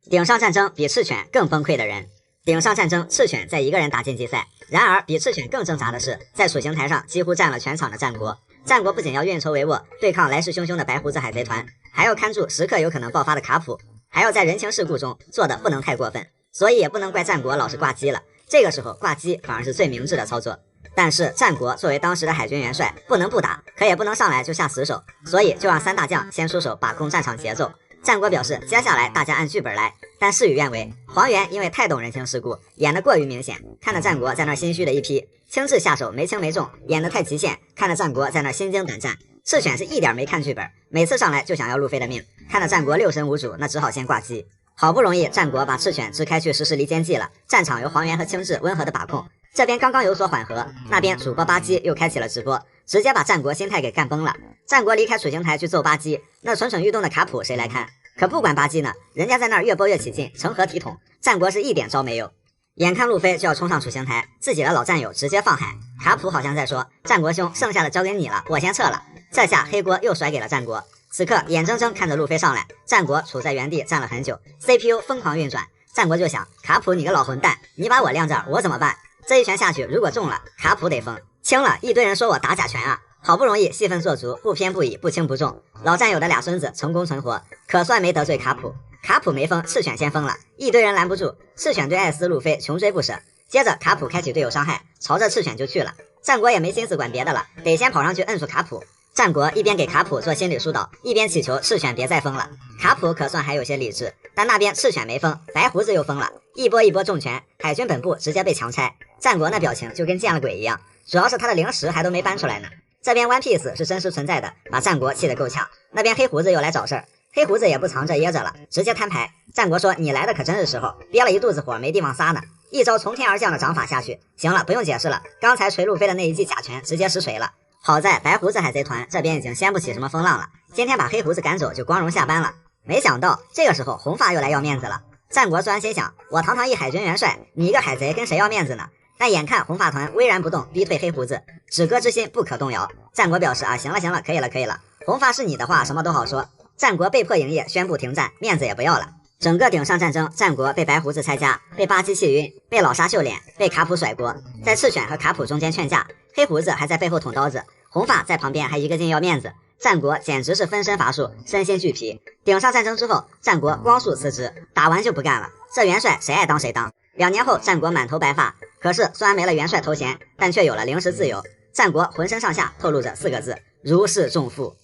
顶上战争比赤犬更崩溃的人。顶上战争，赤犬在一个人打竞技赛，然而比赤犬更挣扎的是，在处刑台上几乎占了全场的战国。战国不仅要运筹帷幄，对抗来势汹汹的白胡子海贼团，还要看住时刻有可能爆发的卡普，还要在人情世故中做的不能太过分，所以也不能怪战国老是挂机了。这个时候挂机反而是最明智的操作。但是战国作为当时的海军元帅，不能不打，可也不能上来就下死手，所以就让3大将先出手把控战场节奏。战国表示接下来大家按剧本来，但事与愿违，黄猿因为太懂人情世故，演得过于明显，看得战国在那心虚的一批；轻质下手没轻没重，演得太极限，看得战国在那心惊胆战。赤犬是一点没看剧本，每次上来就想要路飞的命，看得战国六神无主，那只好先挂机。好不容易战国把赤犬支开去实施离间计了，战场由黄猿和轻质温和的把控。这边刚刚有所缓和，那边主播巴基又开启了直播，直接把战国心态给干崩了。战国离开处刑台去揍巴基，那蠢蠢欲动的卡普谁来看？可不管巴基呢，人家在那儿越播越起劲，成何体统？战国是一点招没有。眼看路飞就要冲上处刑台，自己的老战友直接放海，卡普好像在说：“战国兄，剩下的交给你了，我先撤了。”这下黑锅又甩给了战国。此刻眼睁睁看着路飞上来，战国处在原地站了很久 ，CPU 疯狂运转。战国就想：卡普你个老混蛋，你把我晾这儿，我怎么办？这一拳下去，如果中了，卡普得疯；轻了，一堆人说我打假拳啊。好不容易戏份做足，不偏不倚，不轻不重，老战友的俩孙子成功存活，可算没得罪卡普。卡普没疯，赤犬先疯了，一堆人拦不住，赤犬对艾斯路飞穷追不舍。接着卡普开启队友伤害，朝着赤犬就去了。战国也没心思管别的了，得先跑上去摁住卡普。战国一边给卡普做心理疏导，一边祈求赤犬别再疯了。卡普可算还有些理智，但那边赤犬没疯，白胡子又疯了，一波一波重拳，海军本部直接被强拆。战国那表情就跟见了鬼一样，主要是他的零食还都没搬出来呢。这边 One Piece 是真实存在的，把战国气得够呛。那边黑胡子又来找事儿，黑胡子也不藏着掖着了，直接摊牌。战国说：“你来的可真是时候，憋了一肚子火，没地方撒呢。”一招从天而降的掌法下去，行了，不用解释了，刚才锤路飞的那一记假拳直接实锤了。好在白胡子海贼团这边已经掀不起什么风浪了，今天把黑胡子赶走就光荣下班了。没想到这个时候红发又来要面子了。战国虽然心想：我堂堂一海军元帅，你一个海贼跟谁要面子呢？但眼看红发团巍然不动，逼退黑胡子，止戈之心不可动摇。战国表示：“啊，行了行了，可以了可以了，红发是你的话，什么都好说。战国被迫营业，宣布停战，面子也不要了。整个顶上战争，战国被白胡子拆家，被巴基气晕，被老沙秀脸，被卡普甩锅，在赤犬和卡普中间劝架，黑胡子还在背后捅刀子，红发在旁边还一个劲要面子。战国简直是分身乏术，身心俱疲。顶上战争之后，战国光速辞职，打完就不干了。这元帅谁爱当谁当。2年后，战国满头白发，可是虽然没了元帅头衔，但却有了临时自由。战国浑身上下透露着4个字：如释重负。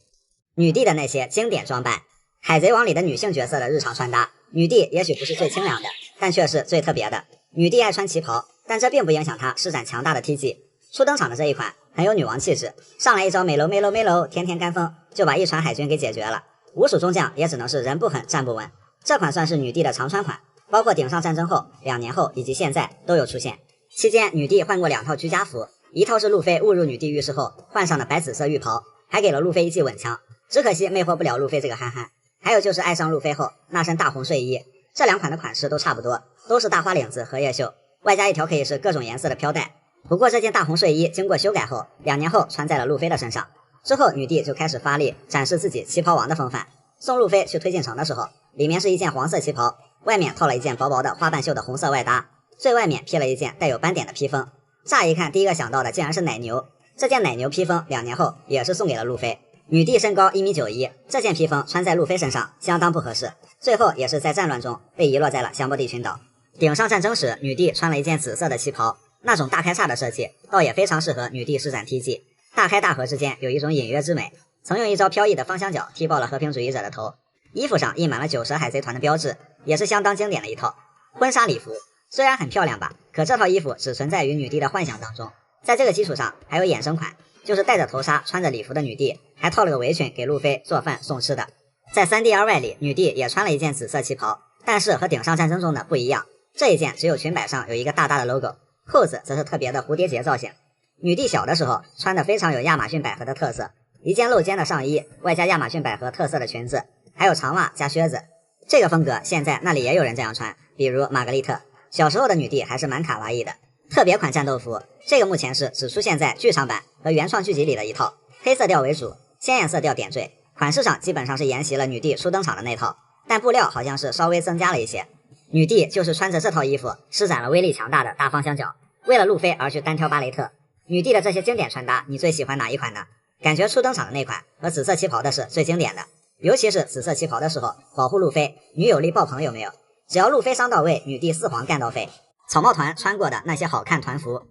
女帝的那些经典装扮，海贼王里的女性角色的日常穿搭，女帝也许不是最清凉的，但却是最特别的。女帝爱穿旗袍，但这并不影响她施展强大的踢技。初登场的这一款很有女王气质，上来一招美楼美楼美楼，天天干风，就把一船海军给解决了。五蜀中将也只能是人不狠站不稳。这款算是女帝的常穿款，包括顶上战争后、2年后以及现在都有出现。期间女帝换过2套居家服，一套是路飞误入女帝浴室后换上的白紫色浴袍，还给了路飞一记稳枪，只可惜魅惑不了路飞这个憨憨。还有就是爱上路飞后那身大红睡衣，这2款的款式都差不多，都是大花领子荷叶袖，外加一条可以是各种颜色的飘带。不过这件大红睡衣经过修改后，2年后穿在了路飞的身上。之后女帝就开始发力展示自己旗袍王的风范。送路飞去推进城的时候，里面是一件黄色旗袍，外面套了一件薄薄的花瓣袖的红色外搭，最外面披了一件带有斑点的披风。乍一看第一个想到的竟然是奶牛，这件奶牛披风2年后也是送给了路飞。女帝身高1.91米，这件披风穿在路飞身上相当不合适，最后也是在战乱中被遗落在了香波地群岛。顶上战争时，女帝穿了一件紫色的旗袍，那种大开叉的设计倒也非常适合女帝施展踢技，大开大合之间有一种隐约之美，曾用一招飘逸的方向脚踢爆了和平主义者的头。衣服上印满了9蛇海贼团的标志，也是相当经典的一套婚纱礼服。虽然很漂亮吧，可这套衣服只存在于女帝的幻想当中。在这个基础上还有衍生款，就是戴着头纱穿着礼服的女帝，还套了个围裙给路飞做饭送吃的。在 3DLY 里，女帝也穿了一件紫色旗袍，但是和顶上战争中的不一样，这一件只有裙摆上有一个大大的 logo， 扣子则是特别的蝴蝶结造型。女帝小的时候穿的非常有亚马逊百合的特色，一件露肩的上衣，外加亚马逊百合特色的裙子，还有长袜加靴子。这个风格现在那里也有人这样穿，比如玛格丽特。小时候的女帝还是蛮卡哇伊的。特别款战斗服，这个目前是只出现在剧场版和原创剧集里的一套，黑色调为主，鲜艳色调点缀，款式上基本上是沿袭了女帝初登场的那套，但布料好像是稍微增加了一些。女帝就是穿着这套衣服施展了威力强大的大方向脚，为了路飞而去单挑巴雷特。女帝的这些经典穿搭，你最喜欢哪一款呢？感觉初登场的那款和紫色旗袍的是最经典的，尤其是紫色旗袍的时候保护路飞，女友力爆棚有没有？只要路飞伤到位，女帝4皇干到废。草帽团穿过的那些好看团服，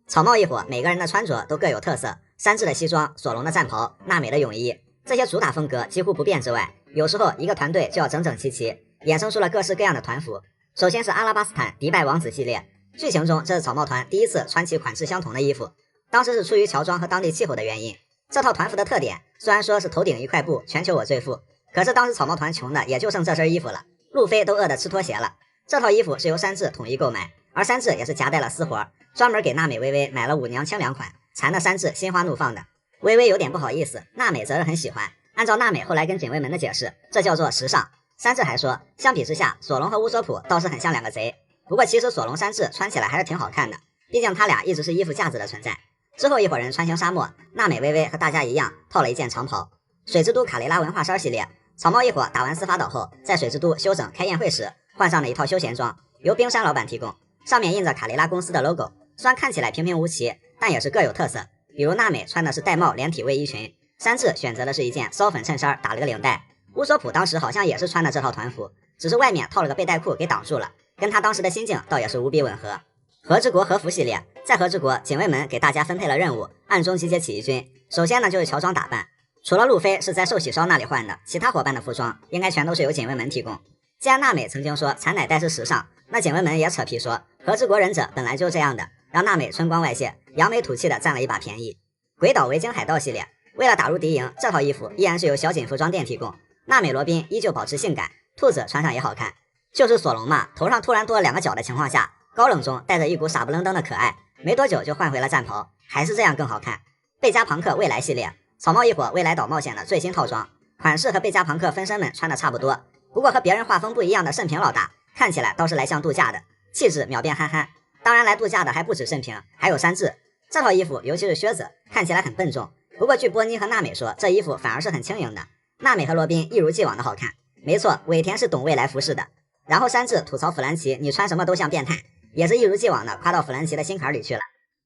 草帽一伙每个人的穿着都各有特色，山治的西装，索隆的战袍，娜美的泳衣，这些主打风格几乎不变之外，有时候一个团队就要整整齐齐，衍生出了各式各样的团服。首先是阿拉巴斯坦迪拜王子系列，剧情中这是草帽团第一次穿起款式相同的衣服，当时是出于乔装和当地气候的原因。这套团服的特点虽然说是头顶一块布，全球我最富，可是当时草帽团穷的也就剩这身衣服了，路飞都饿得吃拖鞋了。这套衣服是由山治统一购买，而山治也是夹带了私活，专门给娜美微微买了舞娘清凉款，馋的山治心花怒放的。微微有点不好意思，娜美则是很喜欢。按照娜美后来跟警卫们的解释，这叫做时尚。山治还说，相比之下，索隆和乌索普倒是很像2个贼。不过其实索隆山治穿起来还是挺好看的，毕竟他俩一直是衣服架子的存在。之后一伙人穿行沙漠，娜美微微和大家一样套了一件长袍。水之都卡雷拉文化衫系列，草帽一伙打完司法岛后，在水之都休整开宴会时换上了一套休闲装，由冰山老板提供，上面印着卡雷拉公司的 logo， 虽然看起来平平无奇，但也是各有特色。比如娜美穿的是玳瑁连体卫衣裙，山治选择的是一件骚粉衬衫打了个领带，乌索普当时好像也是穿的这套团服，只是外面套了个背带裤给挡住了，跟他当时的心境倒也是无比吻合。和之国和服系列，在和之国警卫们给大家分配了任务，暗中集结起义军。首先呢就是乔装打扮，除了路飞是在寿喜烧那里换的，其他伙伴的服装应该全都是由警卫们提供。既然娜美曾经说产奶带是时尚，那警卫们也扯皮说和之国忍者本来就这样的，让娜美春光外泄，扬眉吐气的占了一把便宜。鬼岛维京海盗系列，为了打入敌营，这套衣服依然是由小锦服装店提供，娜美罗宾依旧保持性感，兔子穿上也好看。就是索隆嘛，头上突然多了2个角的情况下，高冷中带着一股傻不愣登的可爱，没多久就换回了战袍，还是这样更好看。贝加朋克未来系列，草帽一伙未来岛冒险的最新套装，款式和贝加朋克分身们穿的差不多，不过和别人画风不一样的盛平老大看起来倒是来像度假的，气质秒变憨憨。当然来度假的还不止盛平，还有山治。这套衣服尤其是靴子看起来很笨重，不过据波妮和娜美说，这衣服反而是很轻盈的。娜美和罗宾一如既往的好看。没错，尾田是懂未来服饰的。然后山治吐槽弗兰奇，你穿什么都像变态，也是一如既往的夸到弗兰奇的心坎里去了。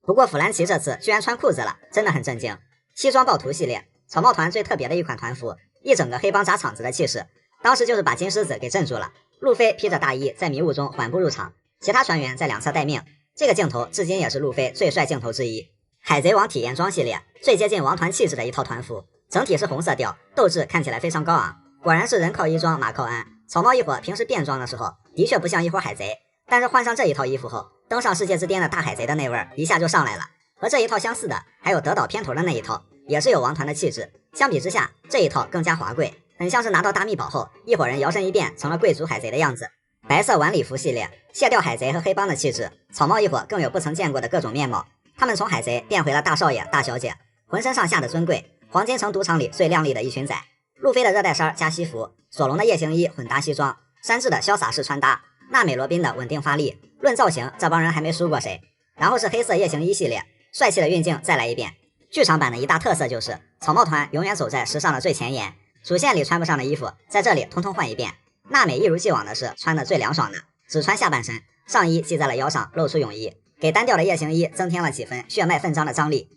不过弗兰奇这次居然穿裤子了，真的很震惊。西装暴徒系列，草帽团最特别的一款团服，一整个黑帮砸场子的气势，当时就是把金狮子给镇住了。路飞披着大衣在迷雾中缓步入场，其他船员在两侧待命。这个镜头至今也是路飞最帅镜头之一。海贼王体验装系列，最接近王团气质的一套团服，整体是红色调，斗志看起来非常高昂。果然是人靠衣装，马靠鞍。草帽一伙平时变装的时候，的确不像一伙海贼，但是换上这一套衣服后，登上世界之巅的大海贼的那味儿一下就上来了。和这一套相似的，还有德岛片头的那一套，也是有王团的气质。相比之下，这一套更加华贵，很像是拿到大秘宝后，一伙人摇身一变成了贵族海贼的样子。白色晚礼服系列，卸掉海贼和黑帮的气质，草帽一伙更有不曾见过的各种面貌。他们从海贼变回了大少爷、大小姐，浑身上下的尊贵，黄金城赌场里最靓丽的一群仔。路飞的热带衫加西服，索隆的夜行衣混搭西装，山治的潇洒式穿搭，娜美罗宾的稳定发力。论造型，这帮人还没输过谁。然后是黑色夜行衣系列，帅气的运镜再来一遍。剧场版的一大特色就是草帽团永远走在时尚的最前沿，主线里穿不上的衣服，在这里通通换一遍。娜美一如既往的是穿的最凉爽的，只穿下半身，上衣系在了腰上，露出泳衣，给单调的夜行衣增添了几分血脉奋张的张力。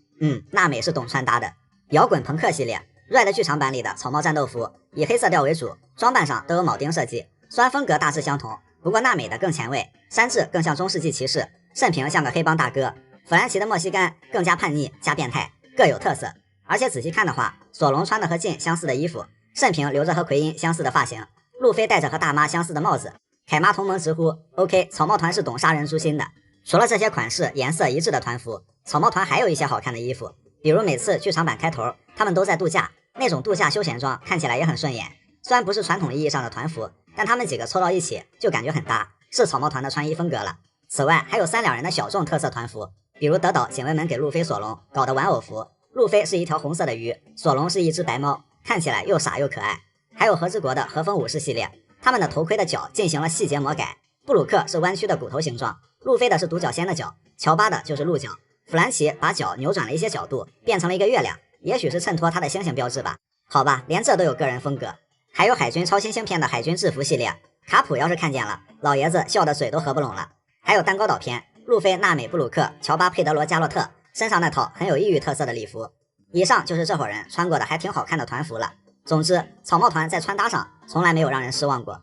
娜美是懂穿搭的。摇滚朋克系列，Red 剧场版里的草帽战斗服以黑色调为主，装扮上都有铆钉设计，虽然风格大致相同，不过娜美的更前卫，山治更像中世纪骑士，慎平像个黑帮大哥，弗兰奇的莫西干更加叛逆加变态，各有特色。而且仔细看的话，索隆穿的和劲相似的衣服，慎平留着和奎因相似的发型，路飞戴着和大妈相似的帽子，凯妈同盟直呼 OK， 草帽团是懂杀人诛心的。除了这些款式颜色一致的团服，草帽团还有一些好看的衣服，比如每次剧场版开头他们都在度假，那种度假休闲装看起来也很顺眼。虽然不是传统意义上的团服，但他们几个凑到一起就感觉很搭，是草帽团的穿衣风格了。此外还有三两人的小众特色团服，比如德岛警卫们给路飞索隆搞的玩偶服，路飞是一条红色的鱼，索隆是一只白猫，看起来又傻又可爱。还有和之国的和风武士系列，他们的头盔的角进行了细节魔改，布鲁克是弯曲的骨头形状，路飞的是独角仙的角，乔巴的就是鹿角，弗兰奇把角扭转了一些角度，变成了一个月亮，也许是衬托他的星星标志吧。好吧，连这都有个人风格。还有海军超新星片的海军制服系列，卡普要是看见了，老爷子笑得嘴都合不拢了。还有蛋糕岛片，路飞、娜美、布鲁克、乔巴、佩德罗、加洛特身上那套很有异域特色的礼服。以上就是这伙人穿过的还挺好看的团服了。总之，草帽团在穿搭上从来没有让人失望过。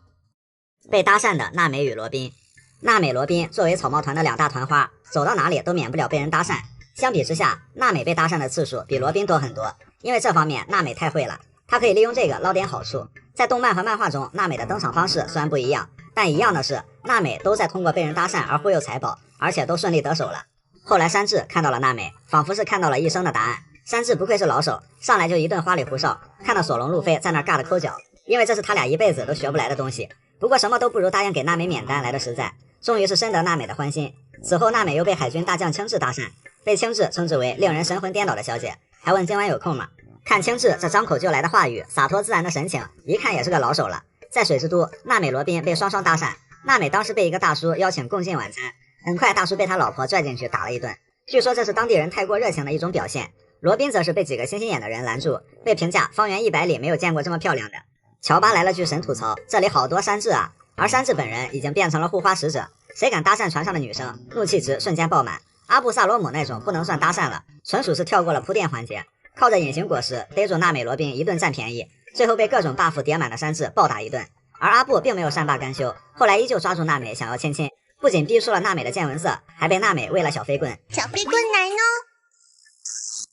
被搭讪的娜美与罗宾，娜美、罗宾作为草帽团的两大团花，走到哪里都免不了被人搭讪。相比之下，娜美被搭讪的次数比罗宾多很多，因为这方面娜美太会了，她可以利用这个捞点好处。在动漫和漫画中，娜美的登场方式虽然不一样，但一样的是，娜美都在通过被人搭讪而忽悠财宝，而且都顺利得手了。后来山治看到了娜美，仿佛是看到了一生的答案。山治不愧是老手，上来就一顿花里胡哨，看到索隆、路飞在那尬的抠脚，因为这是他俩一辈子都学不来的东西。不过什么都不如答应给娜美免单来的实在，终于是深得娜美的欢心。此后娜美又被海军大将青雉搭讪，被青雉称之为令人神魂颠倒的小姐，还问今晚有空吗？看青雉这张口就来的话语，洒脱自然的神情，一看也是个老手了。在水之都，娜美、罗宾被双双搭讪，娜美当时被一个大叔邀请共进晚餐，很快大叔被他老婆拽进去打了一顿，据说这是当地人太过热情的一种表现。罗宾则是被几个星星眼的人拦住，被评价方圆100里没有见过这么漂亮的。乔巴来了句神吐槽，这里好多山治啊，而山治本人已经变成了护花使者，谁敢搭讪船上的女生，怒气值瞬间爆满。阿布萨罗姆那种不能算搭讪了，纯属是跳过了铺垫环节，靠着隐形果实逮住娜美、罗宾一顿占便宜，最后被各种 buff 叠满的山治暴打一顿。而阿布并没有善罢甘休，后来依旧抓住娜美想要亲亲，不仅逼出了娜美的见闻色，还被娜美喂了小飞棍。小飞棍来哦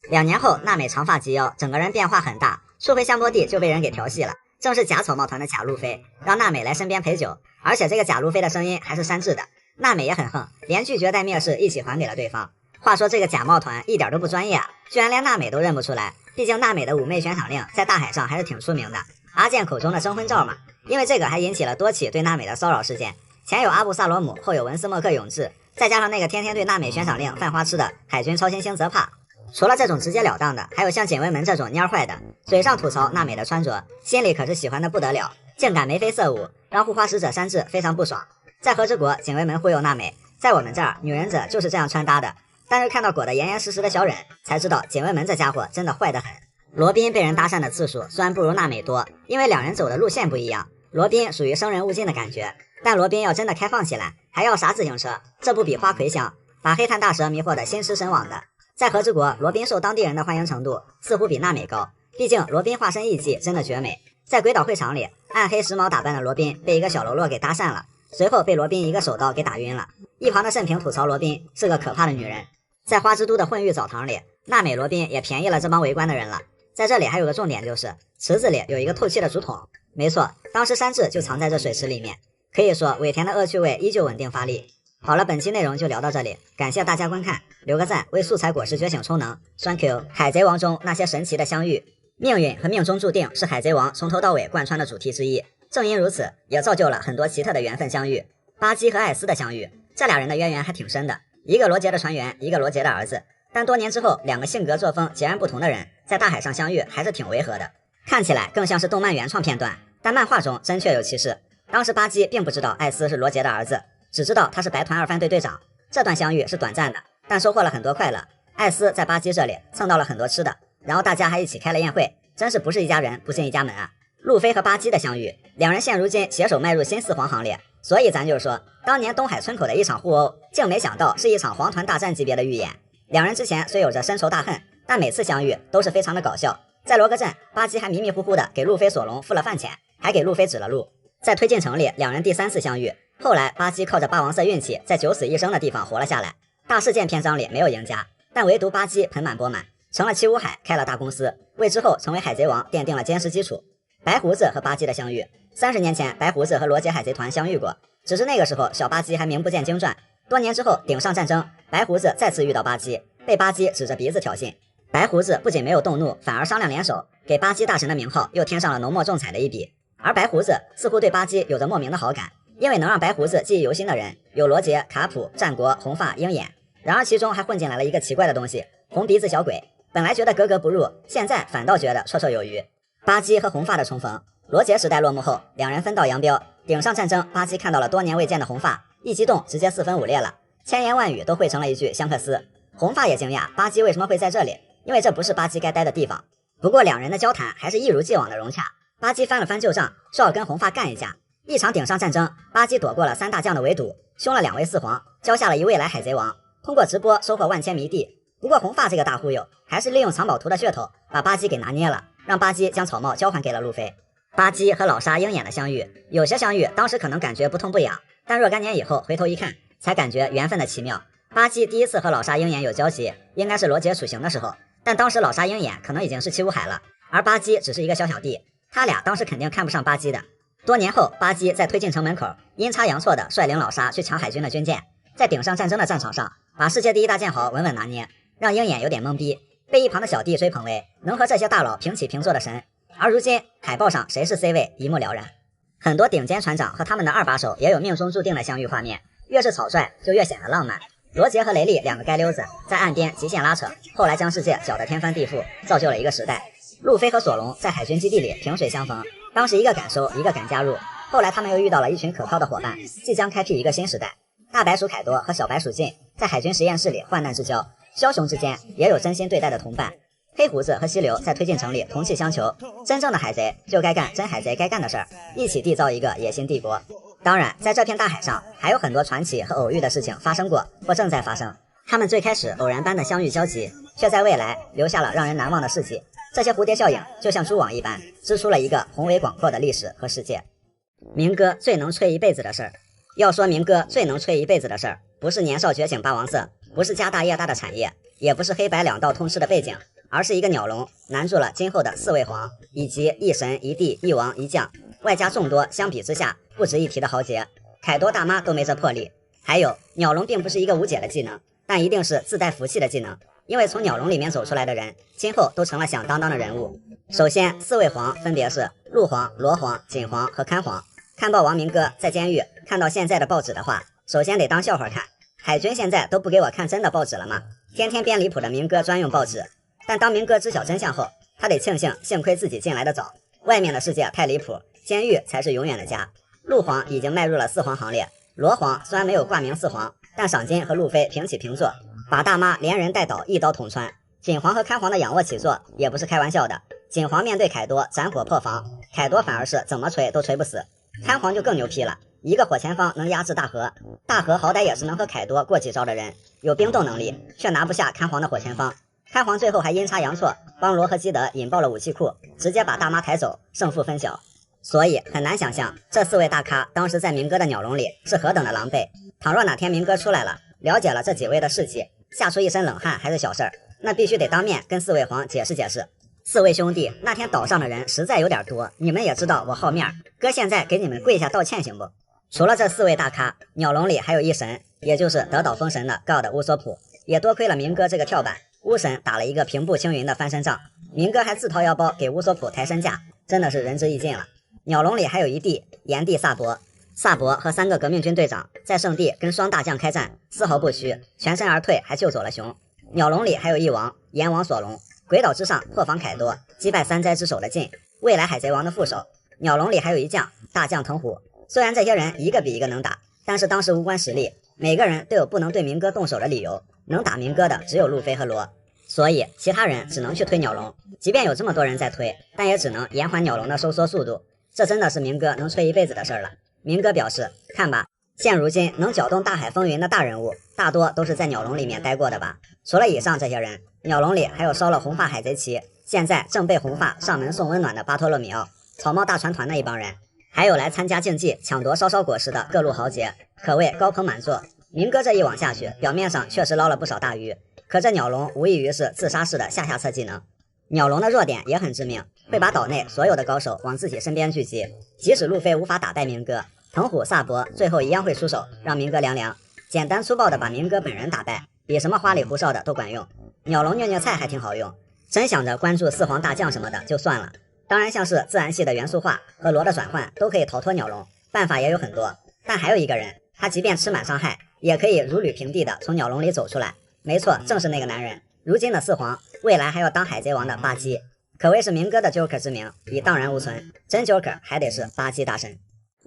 ！2年后，娜美长发及腰，整个人变化很大，初回香波地就被人给调戏了，正是假草帽团的假路飞，让娜美来身边陪酒，而且这个假路飞的声音还是山治的。娜美也很横，连拒绝带蔑视一起还给了对方。话说这个假帽团一点都不专业啊，居然连娜美都认不出来，毕竟娜美的妩媚悬赏令在大海上还是挺出名的，阿健口中的征婚照嘛。因为这个还引起了多起对娜美的骚扰事件，前有阿布萨罗姆，后有文斯莫克永志，再加上那个天天对娜美悬赏令犯花痴的海军超新星泽帕。除了这种直截了当的，还有像警卫们这种蔫坏的，嘴上吐槽娜美的穿着，心里可是喜欢的不得了，竟敢眉飞色舞，让护花使者山治非常不爽。在和之国，警卫们忽悠娜美，在我们这儿，女忍者就是这样穿搭的，但是看到裹得严严实实的小忍，才知道锦卫门这家伙真的坏得很。罗宾被人搭讪的次数虽然不如娜美多，因为两人走的路线不一样。罗宾属于生人勿近的感觉，但罗宾要真的开放起来，还要啥自行车？这不比花魁香，把黑炭大蛇迷惑的心驰神往的。在和之国，罗宾受当地人的欢迎程度似乎比娜美高，毕竟罗宾化身艺妓真的绝美。在鬼岛会场里，暗黑时髦打扮的罗宾被一个小喽啰给搭讪了，随后被罗宾一个手刀给打晕了。一旁的慎平吐槽罗宾是个可怕的女人。在花之都的混浴澡堂里，娜美罗宾也便宜了这帮围观的人了。在这里还有个重点，就是池子里有一个透气的竹筒。没错，当时山治就藏在这水池里面。可以说尾田的恶趣味依旧稳定发力。好了，本期内容就聊到这里，感谢大家观看，留个赞，为素材果实觉醒充能 ，Thank you。海贼王中那些神奇的相遇，命运和命中注定是海贼王从头到尾贯穿的主题之一。正因如此，也造就了很多奇特的缘分相遇。巴基和艾斯的相遇，这俩人的渊源还挺深的，一个罗杰的船员，一个罗杰的儿子。但多年之后，两个性格作风截然不同的人在大海上相遇，还是挺违和的。看起来更像是动漫原创片段，但漫画中真确有其事。当时巴基并不知道艾斯是罗杰的儿子，只知道他是白团二番队队长。这段相遇是短暂的，但收获了很多快乐。艾斯在巴基这里蹭到了很多吃的，然后大家还一起开了宴会，真是不是一家人不进一家门啊。路飞和巴基的相遇，两人现如今携手迈入新四皇行列，所以咱就说，当年东海村口的一场互殴，竟没想到是一场皇团大战级别的预演。两人之前虽有着深仇大恨，但每次相遇都是非常的搞笑。在罗格镇，巴基还迷迷糊糊的给路飞索隆付了饭钱，还给路飞指了路。在推进城里，两人第3次相遇，后来巴基靠着霸王色运气，在九死一生的地方活了下来。大事件篇章里没有赢家，但唯独巴基盆满钵满，成了七武海，开了大公司，为之后成为海贼王奠定了坚实基础。白胡子和巴基的相遇，30年前白胡子和罗杰海贼团相遇过，只是那个时候小巴基还名不见经传。多年之后顶上战争，白胡子再次遇到巴基，被巴基指着鼻子挑衅。白胡子不仅没有动怒，反而商量联手，给巴基大神的名号又添上了浓墨重彩的一笔。而白胡子似乎对巴基有着莫名的好感，因为能让白胡子记忆犹新的人有罗杰、卡普、战国、红发、鹰眼。然而其中还混进来了一个奇怪的东西，红鼻子小鬼。本来觉得格格不入，现在反倒觉得绰绰有余。巴基和红发的重逢，罗杰时代落幕后，两人分道扬镳。顶上战争，巴基看到了多年未见的红发，一激动直接4分5裂了，千言万语都汇成了一句香克斯。红发也惊讶巴基为什么会在这里，因为这不是巴基该待的地方。不过两人的交谈还是一如既往的融洽。巴基翻了翻旧账，说要跟红发干一架。一场顶上战争，巴基躲过了3大将的围堵，凶了2位四皇，交下了一未来海贼王，通过直播收获万千迷弟。不过红发这个大忽悠，还是利用藏宝图的噱头，把巴基给拿捏了，让巴基将草帽交还给了路飞。巴基和老沙鹰眼的相遇，有些相遇当时可能感觉不痛不痒，但若干年以后回头一看，才感觉缘分的奇妙。巴基第一次和老沙鹰眼有交集，应该是罗杰处刑的时候，但当时老沙鹰眼可能已经是七武海了，而巴基只是一个小弟，他俩当时肯定看不上巴基的。多年后，巴基在推进城门口阴差阳错的率领老沙去抢海军的军舰，在顶上战争的战场上，把世界第一大剑豪稳稳拿捏，让鹰眼有点懵逼，被一旁的小弟追捧为能和这些大佬平起平坐的神。而如今海报上谁是 C 位一目了然，很多顶尖船长和他们的2把手也有命中注定的相遇画面，越是草率就越显得浪漫。罗杰和雷利2个街溜子在岸边极限拉扯，后来将世界搅得天翻地覆，造就了一个时代。路飞和索隆在海军基地里萍水相逢，当时一个敢收，一个敢加入，后来他们又遇到了一群可靠的伙伴，即将开辟一个新时代。大白鼠凯多和小白鼠进在海军实验室里患难之交，枭雄之间也有真心对待的同伴。黑胡子和溪流在推进城里同气相求，真正的海贼就该干真海贼该干的事儿，一起缔造一个野心帝国。当然在这片大海上还有很多传奇和偶遇的事情发生过或正在发生，他们最开始偶然般的相遇交集，却在未来留下了让人难忘的事迹。这些蝴蝶效应就像蛛网一般，织出了一个宏伟广阔的历史和世界。明哥最能吹一辈子的事儿，要说明哥最能吹一辈子的事儿，不是年少觉醒霸王色，不是家大业大的产业，也不是黑白2道通吃的背景，而是一个鸟笼难住了今后的4位皇，以及一神一帝一王一将，外加众多相比之下不值一提的豪杰。凯多大妈都没这魄力。还有，鸟笼并不是一个无解的技能，但一定是自带福气的技能，因为从鸟笼里面走出来的人，今后都成了响当当的人物。首先4位皇分别是陆皇、罗皇、锦皇和看皇。看报王明哥在监狱看到现在的报纸的话，首先得当笑话看，海军现在都不给我看真的报纸了吗？天天编离谱的明哥专用报纸。但当明哥知晓真相后，他得庆幸幸亏自己进来的早，外面的世界太离谱，监狱才是永远的家。陆皇已经迈入了4皇行列，罗皇虽然没有挂名4皇，但赏金和路飞平起平坐。把大妈连人带倒一刀捅穿。锦皇和开皇的仰卧起坐也不是开玩笑的，锦皇面对凯多斩火破防，凯多反而是怎么锤都锤不死。开皇就更牛批了，一个火前方能压制大和，大和好歹也是能和凯多过几招的人，有冰冻能力，却拿不下开皇的火前方。开皇最后还阴差阳错帮罗和基德引爆了武器库，直接把大妈抬走，胜负分晓。所以很难想象这4位大咖当时在明哥的鸟笼里是何等的狼狈。倘若哪天明哥出来了，了解了这几位的士气，吓出一身冷汗还是小事儿，那必须得当面跟4位皇解释解释。4位兄弟，那天岛上的人实在有点多，你们也知道我好面，哥现在给你们跪下道歉行不？除了这4位大咖，鸟笼里还有一神，也就是得岛封神的 God 乌索普，也多亏了明哥这个跳板，巫神打了一个平步青云的翻身仗，明哥还自掏腰包给乌索普抬身价，真的是仁至义尽了。鸟笼里还有一弟炎帝萨博，萨博和3个革命军队长在圣地跟双大将开战，丝毫不虚，全身而退，还救走了熊。鸟笼里还有一王炎王索隆，鬼岛之上破防凯多，击败3灾之首的晋，未来海贼王的副手。鸟笼里还有一将大将藤虎，虽然这些人一个比一个能打，但是当时无关实力，每个人都有不能对明哥动手的理由，能打明哥的只有路飞和罗，所以其他人只能去推鸟笼。即便有这么多人在推，但也只能延缓鸟笼的收缩速度，这真的是明哥能吹一辈子的事了。明哥表示，看吧，现如今能搅动大海风云的大人物，大多都是在鸟笼里面待过的吧。除了以上这些人，鸟笼里还有烧了红发海贼旗，现在正被红发上门送温暖的巴托洛米奥，草帽大船团的一帮人，还有来参加竞技抢夺烧烧果实的各路豪杰，可谓高朋满座。明哥这一网下去，表面上确实捞了不少大鱼，可这鸟笼无异于是自杀式的下策技能。鸟笼的弱点也很致命，会把岛内所有的高手往自己身边聚集，即使路飞无法打败明哥，藤虎萨博最后一样会出手让明哥凉凉，简单粗暴的把明哥本人打败，比什么花里胡哨的都管用。鸟笼虐虐菜还挺好用，真想着关注4皇大将什么的就算了，当然像是自然系的元素化和罗的转换都可以逃脱鸟笼，办法也有很多。但还有一个人，他即便吃满伤害也可以如履平地的从鸟笼里走出来，没错，正是那个男人，如今的4皇，未来还要当海贼王的巴基，可谓是明哥的 Joker 之名已荡然无存，真 Joker 还得是巴基大神。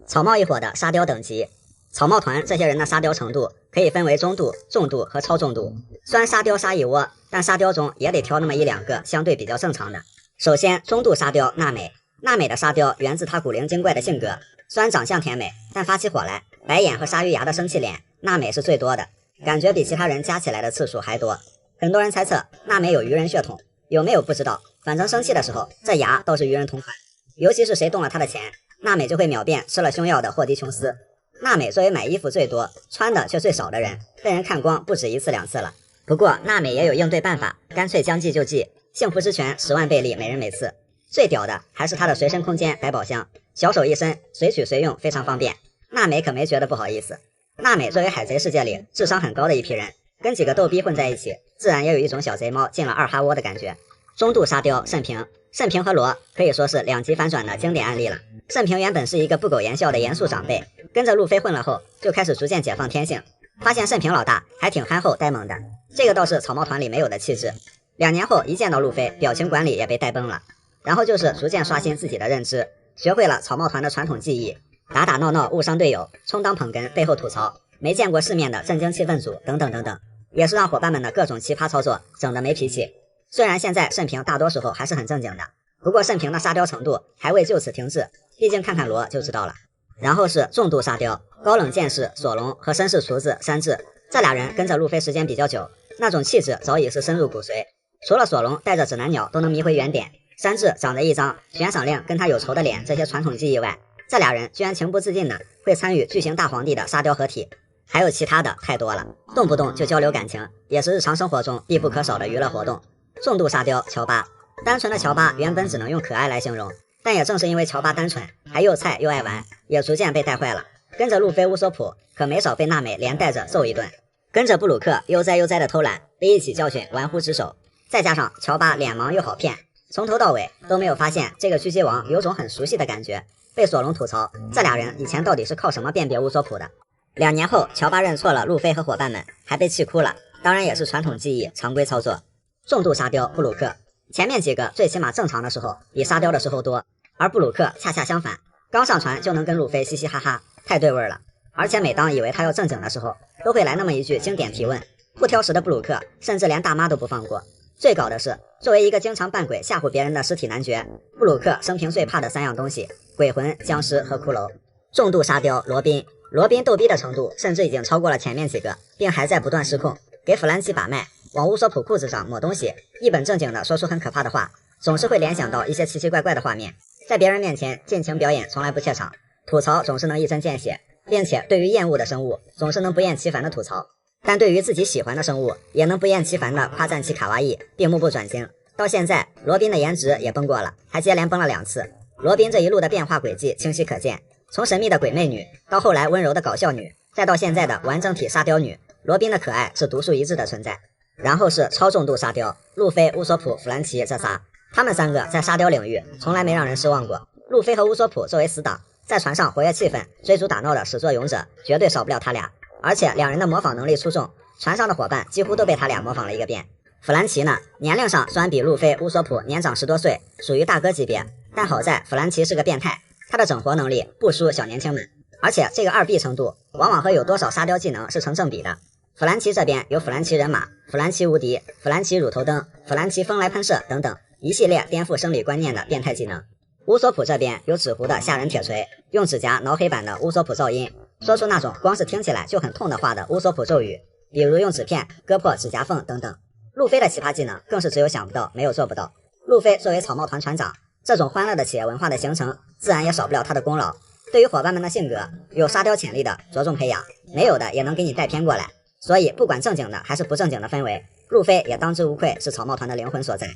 草帽一伙的沙雕等级，草帽团这些人的沙雕程度可以分为中度、重度和超重度。虽然沙雕杀一窝，但沙雕中也得挑那么1-2个相对比较正常的。首先，中度沙雕娜美，娜美的沙雕源自她古灵精怪的性格，虽然长相甜美，但发起火来，白眼和鲨鱼牙的生气脸，娜美是最多的，感觉比其他人加起来的次数还多。很多人猜测娜美有鱼人血统，有没有不知道，反正生气的时候，这牙都是鱼人同款。尤其是谁动了她的钱，娜美就会秒变吃了凶药的霍迪琼斯。娜美作为买衣服最多，穿的却最少的人，被人看光不止1次2次了。不过娜美也有应对办法，干脆将计就计，幸福之泉10万倍利，每人每次。最屌的还是她的随身空间百宝箱，小手一伸，随取随用，非常方便。娜美可没觉得不好意思。娜美作为海贼世界里智商很高的一批人，跟几个逗逼混在一起，自然也有一种小贼猫进了2哈窝的感觉。中度沙雕慎平，慎平和罗可以说是2极反转的经典案例了。慎平原本是一个不苟言笑的严肃长辈，跟着路飞混了后，就开始逐渐解放天性，发现慎平老大还挺憨厚呆萌的，这个倒是草帽团里没有的气质。2年后一见到路飞，表情管理也被带崩了。然后就是逐渐刷新自己的认知，学会了草帽团的传统技艺，打打闹闹误伤队友，充当捧哏背后吐槽，没见过世面的震惊气氛组等等等等，也是让伙伴们的各种奇葩操作整得没脾气。虽然现在慎平大多时候还是很正经的，不过慎平的沙雕程度还未就此停滞，毕竟看看罗就知道了。然后是重度沙雕，高冷剑士索隆和绅士厨子山治，这俩人跟着路飞时间比较久，那种气质早已是深入骨髓。除了索隆带着指南鸟都能迷回原点，山治长着一张悬赏令跟他有仇的脸，这些传统技艺外，这俩人居然情不自禁的会参与巨型大皇帝的沙雕合体，还有其他的太多了，动不动就交流感情，也是日常生活中必不可少的娱乐活动。重度沙雕乔巴，单纯的乔巴原本只能用可爱来形容，但也正是因为乔巴单纯，还又菜又爱玩，也逐渐被带坏了。跟着路飞乌索普可没少被娜美连带着揍一顿，跟着布鲁克悠哉悠哉的偷懒，被一起教训玩忽职守，再加上乔巴脸盲又好骗，从头到尾都没有发现这个狙击王有种很熟悉的感觉，被索隆吐槽这俩人以前到底是靠什么辨别乌索普的。2年后乔巴认错了路飞和伙伴们，还被气哭了，当然也是传统技艺常规操作。重度沙雕布鲁克，前面几个最起码正常的时候比沙雕的时候多，而布鲁克恰恰相反，刚上船就能跟路飞嘻嘻哈哈，太对味了。而且每当以为他要正经的时候，都会来那么一句经典提问，不挑食的布鲁克甚至连大妈都不放过。最搞的是，作为一个经常扮鬼吓唬别人的尸体男爵，布鲁克生平最怕的3样东西：鬼魂、僵尸和骷髅。重度沙雕罗宾，罗宾逗逼的程度甚至已经超过了前面几个，并还在不断失控，给弗兰奇把脉，往乌索普裤子上抹东西，一本正经的说出很可怕的话，总是会联想到一些奇奇怪怪的画面，在别人面前尽情表演，从来不怯场，吐槽总是能一针见血，并且对于厌恶的生物总是能不厌其烦的吐槽，但对于自己喜欢的生物也能不厌其烦的夸赞其卡哇伊，并目不转睛。到现在罗宾的颜值也崩过了，还接连崩了2次。罗宾这一路的变化轨迹清晰可见，从神秘的鬼魅女到后来温柔的搞笑女，再到现在的完整体沙雕女，罗宾的可爱是独树一帜的存在。然后是超重度沙雕路飞、乌索普、弗兰奇这仨，他们3个在沙雕领域从来没让人失望过。路飞和乌索普作为死党，在船上活跃气氛、追逐打闹的始作俑者，绝对少不了他俩。而且2人的模仿能力出众，船上的伙伴几乎都被他俩模仿了一个遍。弗兰奇呢，年龄上虽然比路飞、乌索普年长10多岁，属于大哥级别，但好在弗兰奇是个变态，他的整活能力不输小年轻们，而且这个2B 程度往往和有多少沙雕技能是成正比的。弗兰奇这边有弗兰奇人马、弗兰奇无敌、弗兰奇乳头灯、弗兰奇风来喷射等等一系列颠覆生理观念的变态技能。乌索普这边有纸糊的吓人铁锤，用指甲挠黑板的乌索普噪音，说出那种光是听起来就很痛的话的乌索普咒语，比如用纸片割破指甲缝等等。路飞的奇葩技能更是只有想不到，没有做不到。路飞作为草帽团团长，这种欢乐的企业文化的形成，自然也少不了他的功劳。对于伙伴们的性格，有沙雕潜力的着重培养，没有的也能给你带偏过来。所以不管正经的还是不正经的氛围，路飞也当之无愧是草帽团的灵魂所在。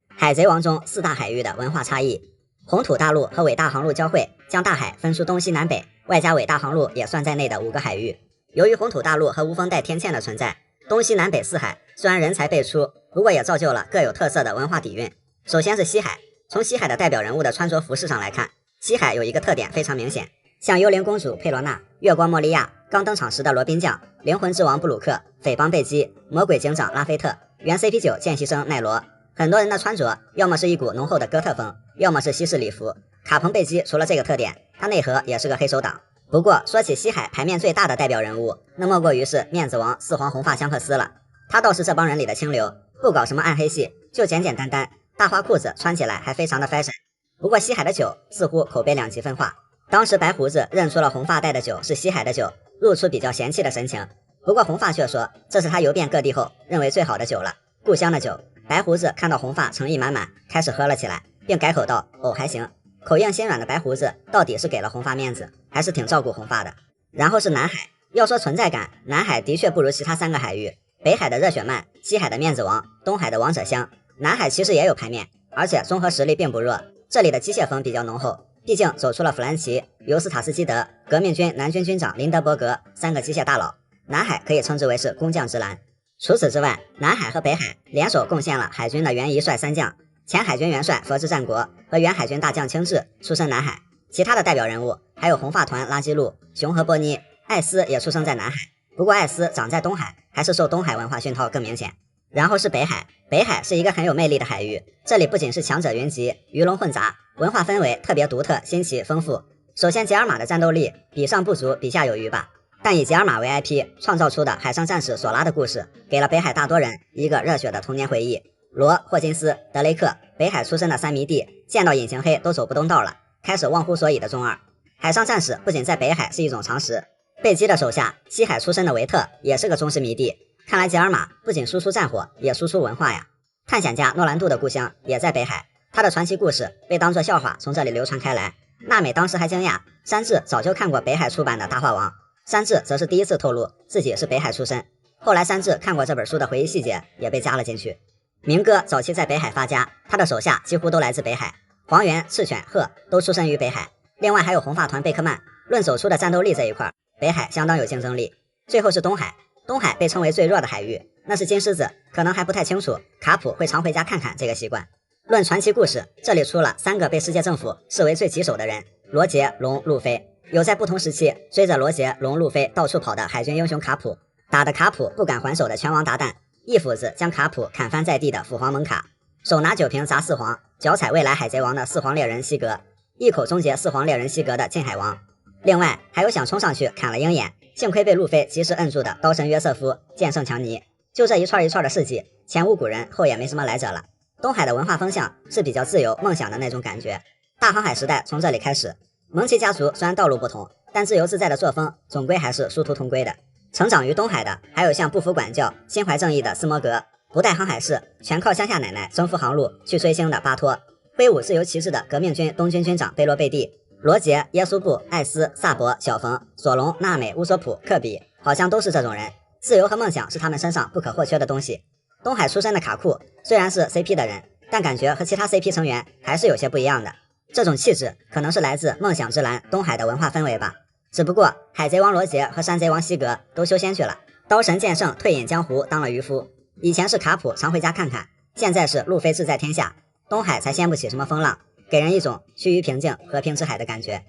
海贼王中4大海域的文化差异，红土大陆和伟大航路交汇，将大海分出东西南北，外加伟大航路也算在内的5个海域。由于红土大陆和无风带天堑的存在，东西南北4海虽然人才辈出，不过也造就了各有特色的文化底蕴。首先是西海，从西海的代表人物的穿着服饰上来看，西海有一个特点非常明显，像幽灵公主佩罗娜、月光莫利亚、刚登场时的罗宾酱、灵魂之王布鲁克、匪帮贝基、魔鬼警长拉菲特、原 CP9 见习生奈罗，很多人的穿着要么是一股浓厚的哥特风，要么是西式礼服。卡彭贝基除了这个特点，他内核也是个黑手党。不过说起西海排面最大的代表人物，那莫过于是面子王4皇红发香克斯了。他倒是这帮人里的清流，不搞什么暗黑系，就简简单单，大花裤子穿起来还非常的 fashion。不过西海的酒似乎口碑2极分化，当时白胡子认出了红发带的酒是西海的酒，露出比较嫌弃的神情。不过红发却说这是他游遍各地后认为最好的酒了，故乡的酒。白胡子看到红发诚意满满，开始喝了起来，并改口道：“哦，还行。”口硬心软的白胡子到底是给了红发面子，还是挺照顾红发的。然后是南海，要说存在感，南海的确不如其他3个海域。北海的热血漫，西海的面子王，东海的王者香，南海其实也有排面，而且综合实力并不弱。这里的机械风比较浓厚，毕竟走出了弗兰奇、尤斯塔斯基德、革命军南军军长林德伯格3个机械大佬，南海可以称之为是工匠之蓝。除此之外，南海和北海联手贡献了海军的元一帅3将，前海军元帅佛之战国和原海军大将青雉出身南海。其他的代表人物还有红发团拉基路、熊和波尼，艾斯也出生在南海，不过艾斯长在东海，还是受东海文化熏陶更明显。然后是北海，北海是一个很有魅力的海域，这里不仅是强者云集，鱼龙混杂，文化氛围特别独特、新奇、丰富。首先杰尔玛的战斗力比上不足，比下有余吧，但以杰尔玛为 IP 创造出的海上战士索拉的故事，给了北海大多人一个热血的童年回忆。罗、霍金斯、德雷克，北海出身的3迷弟，见到隐形黑都走不动道了，开始忘乎所以的中二。海上战士不仅在北海是一种常识，贝基的手下西海出身的维特也是个忠实迷弟。看来杰尔玛不仅输出战火，也输出文化呀。探险家诺兰度的故乡也在北海，他的传奇故事被当作笑话从这里流传开来。娜美当时还惊讶，山治早就看过北海出版的《大话王》，山治则是第一次透露自己是北海出身。后来山治看过这本书的回忆细节也被加了进去。明哥早期在北海发家，他的手下几乎都来自北海，黄猿、赤犬、鹤都出身于北海，另外还有红发团贝克曼。论走出的战斗力这一块，北海相当有竞争力。最后是东海，东海被称为最弱的海域，那是金狮子可能还不太清楚卡普会常回家看看这个习惯。论传奇故事，这里出了3个被世界政府视为最棘手的人：罗杰、龙、路飞。有在不同时期追着罗杰、龙、路飞到处跑的海军英雄卡普，打得卡普不敢还手的拳王达旦，一斧子将卡普砍翻在地的父皇蒙卡，手拿酒瓶砸4皇，脚踩未来海贼王的4皇猎人西格，一口终结4皇猎人西格的近海王。另外还有想冲上去砍了鹰眼，幸亏被路飞及时摁住的刀神约瑟夫、剑圣强尼。就这一串一串的事迹，前无古人，后也没什么来者了。东海的文化风向是比较自由梦想的那种感觉。大航海时代从这里开始，蒙奇家族虽然道路不同，但自由自在的作风总归还是殊途同归的。成长于东海的还有像不服管教、心怀正义的斯摩格，不带航海士，全靠乡下奶奶征服航路去追星的巴托，挥舞自由旗帜的革命军东军军长贝罗贝蒂，罗杰、耶稣布、艾斯、萨博、小冯、索隆、纳美、乌索普、科比，好像都是这种人。自由和梦想是他们身上不可或缺的东西。东海出身的卡库虽然是 CP 的人，但感觉和其他 CP 成员还是有些不一样的。这种气质可能是来自梦想之蓝东海的文化氛围吧。只不过海贼王罗杰和山贼王西格都修仙去了，刀神剑圣退隐江湖当了渔夫。以前是卡普常回家看看，现在是路飞志在天下，东海才掀不起什么风浪，给人一种趋于平静、和平之海的感觉。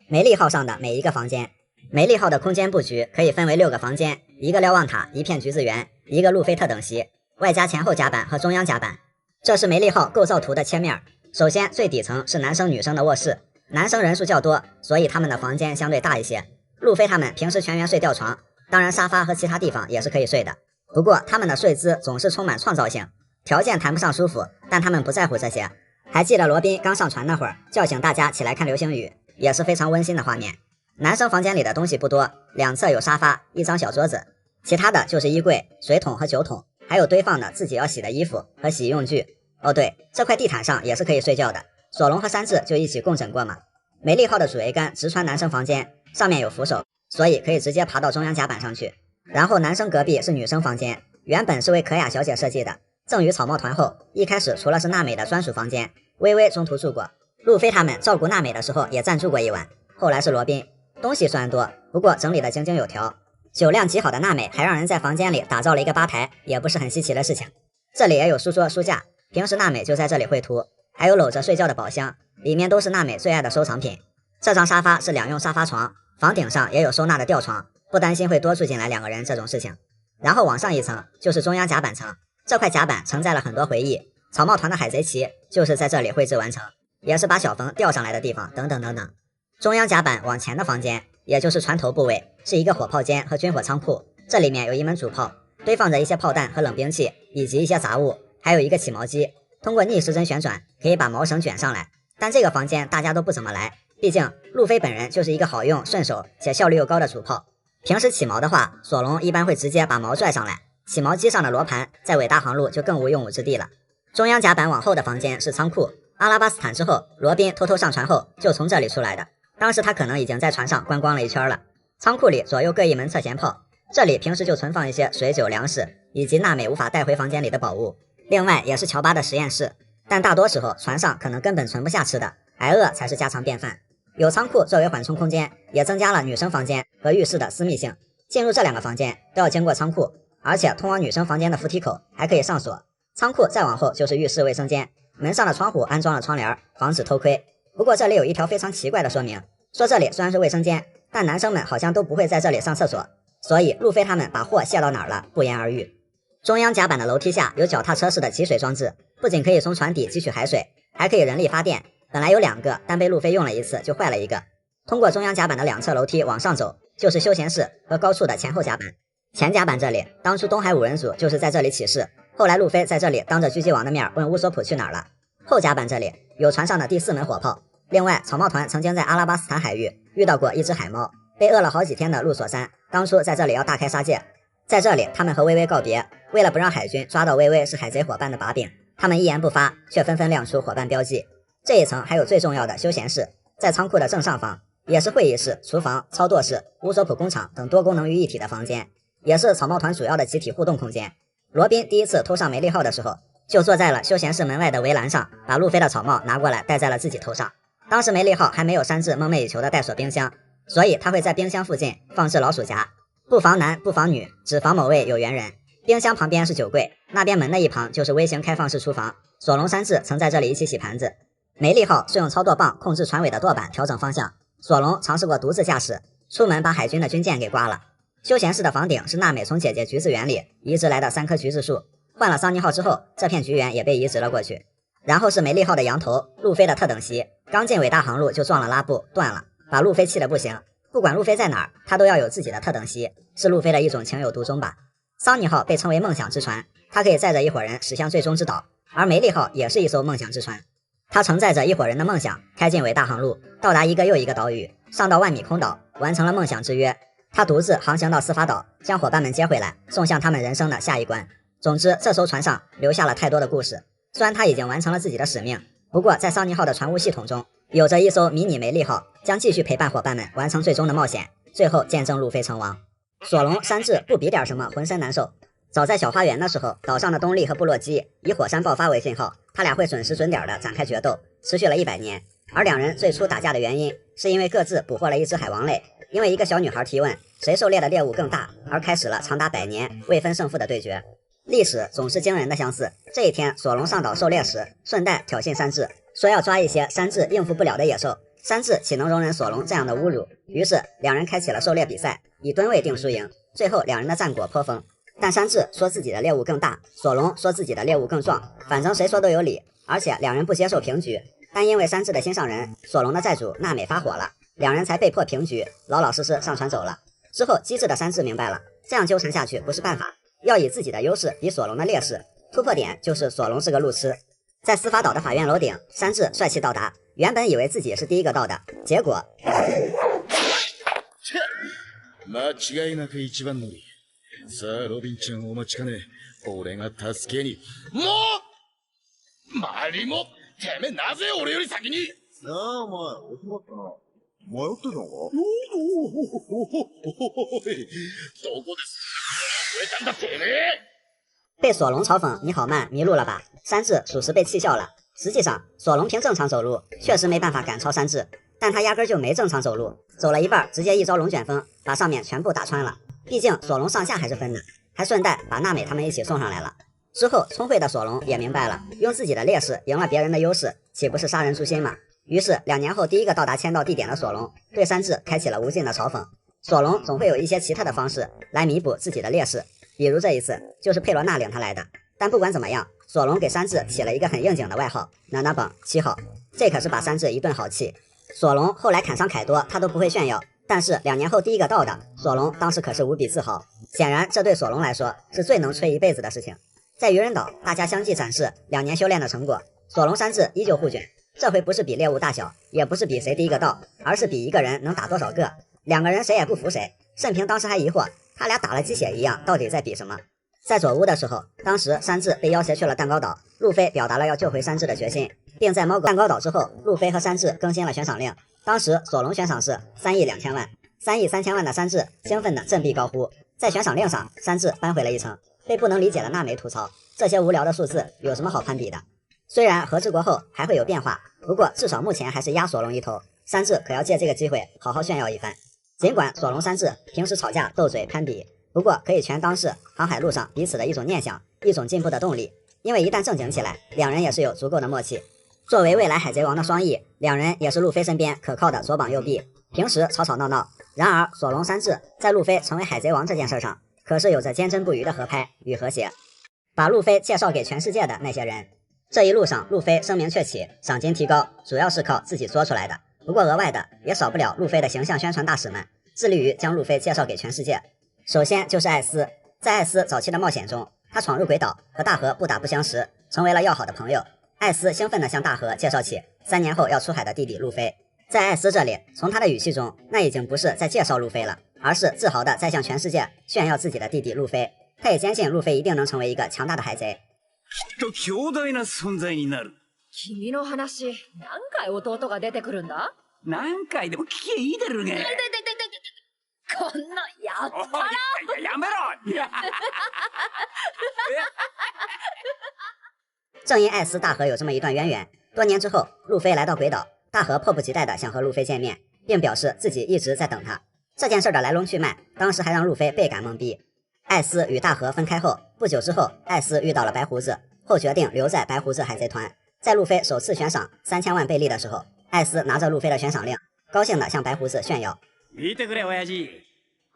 梅利号上的每一个房间，梅利号的空间布局可以分为6个房间，一个瞭望塔，一片橘子园，一个路飞特等席，外加前后甲板和中央甲板。这是梅利号构造图的切面。首先最底层是男生女生的卧室，男生人数较多，所以他们的房间相对大一些。路飞他们平时全员睡吊床，当然沙发和其他地方也是可以睡的，不过他们的睡姿总是充满创造性，条件谈不上舒服，但他们不在乎这些。还记得罗宾刚上船那会儿叫醒大家起来看流星雨，也是非常温馨的画面。男生房间里的东西不多，两侧有沙发，一张小桌子，其他的就是衣柜、水桶和酒桶，还有堆放的自己要洗的衣服和洗浴用具。哦对，这块地毯上也是可以睡觉的，索隆和山治就一起共枕过嘛。梅利号的主桅杆直穿男生房间，上面有扶手，所以可以直接爬到中央甲板上去。然后男生隔壁是女生房间，原本是为可雅小姐设计的，赠予草帽团后，一开始除了是娜美的专属房间，微微中途住过，路飞他们照顾娜美的时候也暂住过一晚，后来是罗宾。东西虽然多，不过整理的井井有条，酒量极好的娜美还让人在房间里打造了一个吧台，也不是很稀奇的事情。这里也有书桌书架，平时娜美就在这里绘图，还有搂着睡觉的宝箱，里面都是娜美最爱的收藏品。这张沙发是2用沙发床，房顶上也有收纳的吊床，不担心会多住进来2个人这种事情。然后往上一层就是中央甲板层，这块甲板承载了很多回忆，草帽团的海贼旗就是在这里绘制完成，也是把小冯吊上来的地方，等等等等。中央甲板往前的房间，也就是船头部位，是一个火炮间和军火仓库，这里面有一门主炮，堆放着一些炮弹和冷兵器，以及一些杂物，还有一个起锚机，通过逆时针旋转可以把锚绳卷上来。但这个房间大家都不怎么来，毕竟路飞本人就是一个好用、顺手且效率又高的主炮。平时起锚的话，索隆一般会直接把锚拽上来，起锚机上的罗盘在伟大航路就更无用武之地了。中央甲板往后的房间是仓库，阿拉巴斯坦之后，罗宾偷偷上船后就从这里出来的，当时他可能已经在船上观光了一圈了。仓库里左右各一门侧舷炮，这里平时就存放一些水酒粮食以及娜美无法带回房间里的宝物，另外也是乔巴的实验室，但大多时候船上可能根本存不下吃的，挨饿才是家常便饭。有仓库作为缓冲空间，也增加了女生房间和浴室的私密性。进入这2个房间都要经过仓库，而且通往女生房间的扶梯口还可以上锁。仓库再往后就是浴室卫生间，门上的窗户安装了窗帘，防止偷窥。不过这里有一条非常奇怪的说明，说这里虽然是卫生间，但男生们好像都不会在这里上厕所，所以路飞他们把货卸到哪儿了不言而喻。中央甲板的楼梯下有脚踏车式的集水装置，不仅可以从船底汲取海水，还可以人力发电，本来有2个，但被路飞用了一次就坏了一个。通过中央甲板的2侧楼梯往上走，就是休闲室和高处的前后甲板。前甲板这里，当初东海5人组就是在这里起事，后来路飞在这里当着狙击王的面问乌索普去哪儿了。后甲板这里有船上的第4门火炮，另外草帽团曾经在阿拉巴斯坦海域遇到过一只海猫，被饿了好几天的陆索山当初在这里要大开杀戒，在这里他们和薇薇告别，为了不让海军抓到薇薇是海贼伙伴的把柄，他们一言不发，却纷纷亮出伙伴标记。这一层还有最重要的休闲室，在仓库的正上方，也是会议室、厨房、操作室、乌索普工厂等多功能于一体的房间，也是草帽团主要的集体互动空间。罗宾第一次偷上梅利号的时候，就坐在了休闲室门外的围栏上，把路飞的草帽拿过来戴在了自己头上。当时梅利号还没有山治梦寐以求的带锁冰箱，所以他会在冰箱附近放置老鼠夹，不防男不防女，只防某位有缘人。冰箱旁边是酒柜，那边门的一旁就是微型开放式厨房，索隆山治曾在这里一起洗盘子。梅利号是用操作棒控制船尾的舵板调整方向，索隆尝试过独自驾驶，出门把海军的军舰给刮了。休闲室的房顶是娜美从姐姐橘子园里移植来的3棵橘子树，换了桑尼号之后，这片橘园也被移植了过去。然后是梅利号的羊头，路飞的特等席，刚进伟大航路就撞了拉布断了，把路飞气得不行，不管路飞在哪儿，他都要有自己的特等席，是路飞的一种情有独钟吧。桑尼号被称为梦想之船，它可以载着一伙人驶向最终之岛，而梅利号也是一艘梦想之船，它承载着一伙人的梦想，开进伟大航路，到达一个又一个岛屿，上到万米空岛，完成了梦想之约。他独自航行到司法岛，将伙伴们接回来，送向他们人生的下一关。总之，这艘船上留下了太多的故事。虽然他已经完成了自己的使命，不过在桑尼号的船坞系统中，有着一艘迷你梅利号，将继续陪伴伙伴们完成最终的冒险，最后见证路飞成亡。索隆、山治不比点什么浑身难受。早在小花园的时候，岛上的东利和部落基以火山爆发为信号，他俩会准时准点的展开决斗，持续了100年。而两人最初打架的原因，是因为各自捕获了一只海王类，因为一个小女孩提问谁狩猎的猎物更大，而开始了长达100年未分胜负的对决。历史总是惊人的相似。这一天，索隆上岛狩猎时，顺带挑衅山治，说要抓一些山治应付不了的野兽。山治岂能容忍索隆这样的侮辱？于是两人开启了狩猎比赛，以吨位定输赢。最后两人的战果颇丰，但山治说自己的猎物更大，索隆说自己的猎物更壮，反正谁说都有理。而且两人不接受平局，但因为山治的心上人索隆的债主娜美发火了，两人才被迫平局，老老实实上船走了。之后机智的山治明白了，这样纠缠下去不是办法，要以自己的优势比索隆的劣势，突破点就是索隆是个路痴。在司法岛的法院楼顶，山治帅气到达，原本以为自己是第一个到的，结果間違いなく一番乗り。さあロビンちゃんお待ちかね、俺が助けに。もうマリモ、てめえなぜ俺より先に。なあお前遅かったな。迷ってたのか。どこです増えたんだてめえ。被索隆嘲讽你好慢，迷路了吧？山治属实被气笑了。实际上，索隆凭正常走路确实没办法赶超山治，但他压根就没正常走路，走了一半，直接一招龙卷风把上面全部打穿了。毕竟索隆上下还是分的，还顺带把娜美他们一起送上来了。之后，聪慧的索隆也明白了，用自己的劣势赢了别人的优势，岂不是杀人诛心吗？于是2年后，第一个到达签到地点的索隆对山治开启了无尽的嘲讽。索隆总会有一些奇特的方式来弥补自己的劣势，比如这一次就是佩罗娜领他来的。但不管怎么样，索隆给山治起了一个很应景的外号——娜娜榜7号，这可是把山治一顿好气。索隆后来砍伤凯多，他都不会炫耀，但是2年后第一个到的索隆当时可是无比自豪。显然，这对索隆来说是最能吹一辈子的事情。在渔人岛，大家相继展示2年修炼的成果，索隆、山治依旧互卷。这回不是比猎物大小，也不是比谁第一个到，而是比一个人能打多少个。2个人谁也不服谁。慎平当时还疑惑，他俩打了鸡血一样，到底在比什么？在左屋的时候，当时山治被要挟去了蛋糕岛，路飞表达了要救回山治的决心，并在猫狗蛋糕岛之后，路飞和山治更新了悬赏令。当时索隆悬赏是3亿2千万，3亿3千万的山治兴奋的振臂高呼。在悬赏令上，山治扳回了一城，被不能理解的娜美吐槽，这些无聊的数字有什么好攀比的？虽然和治国后还会有变化，不过至少目前还是压索隆一头，山治可要借这个机会好好炫耀一番。尽管索隆、山治平时吵架斗嘴攀比，不过可以全当是航海路上彼此的一种念想，一种进步的动力。因为一旦正经起来，两人也是有足够的默契。作为未来海贼王的双翼，两人也是路飞身边可靠的左膀右臂，平时吵吵闹闹。然而索隆、山治在路飞成为海贼王这件事上，可是有着坚贞不渝的合拍与和谐，把路飞介绍给全世界的那些人。这一路上，路飞声名鹊起，赏金提高，主要是靠自己做出来的。不过额外的也少不了路飞的形象宣传大使们，致力于将路飞介绍给全世界。首先就是艾斯，在艾斯早期的冒险中，他闯入鬼岛，和大河不打不相识，成为了要好的朋友。艾斯兴奋地向大河介绍起3年后要出海的弟弟路飞。在艾斯这里，从他的语气中，那已经不是在介绍路飞了，而是自豪地在向全世界炫耀自己的弟弟路飞。他也坚信路飞一定能成为一个強大的海贼。きっと強大な存在になる。君の話、何回弟が出てくるんだ？何回でも聞けいいだろうが。こんなやったらやめろ正因艾斯大河有这么一段渊源，多年之后，路飞来到鬼岛，大河迫不及待地想和路飞见面，并表示自己一直在等他。这件事的来龙去脉，当时还让路飞倍感懵逼。艾斯与大河分开后，不久之后，艾斯遇到了白胡子，后决定留在白胡子海贼团。在路飞首次悬赏3000万贝利的时候，艾斯拿着路飞的悬赏令，高兴地向白胡子炫耀。見てくれ親父、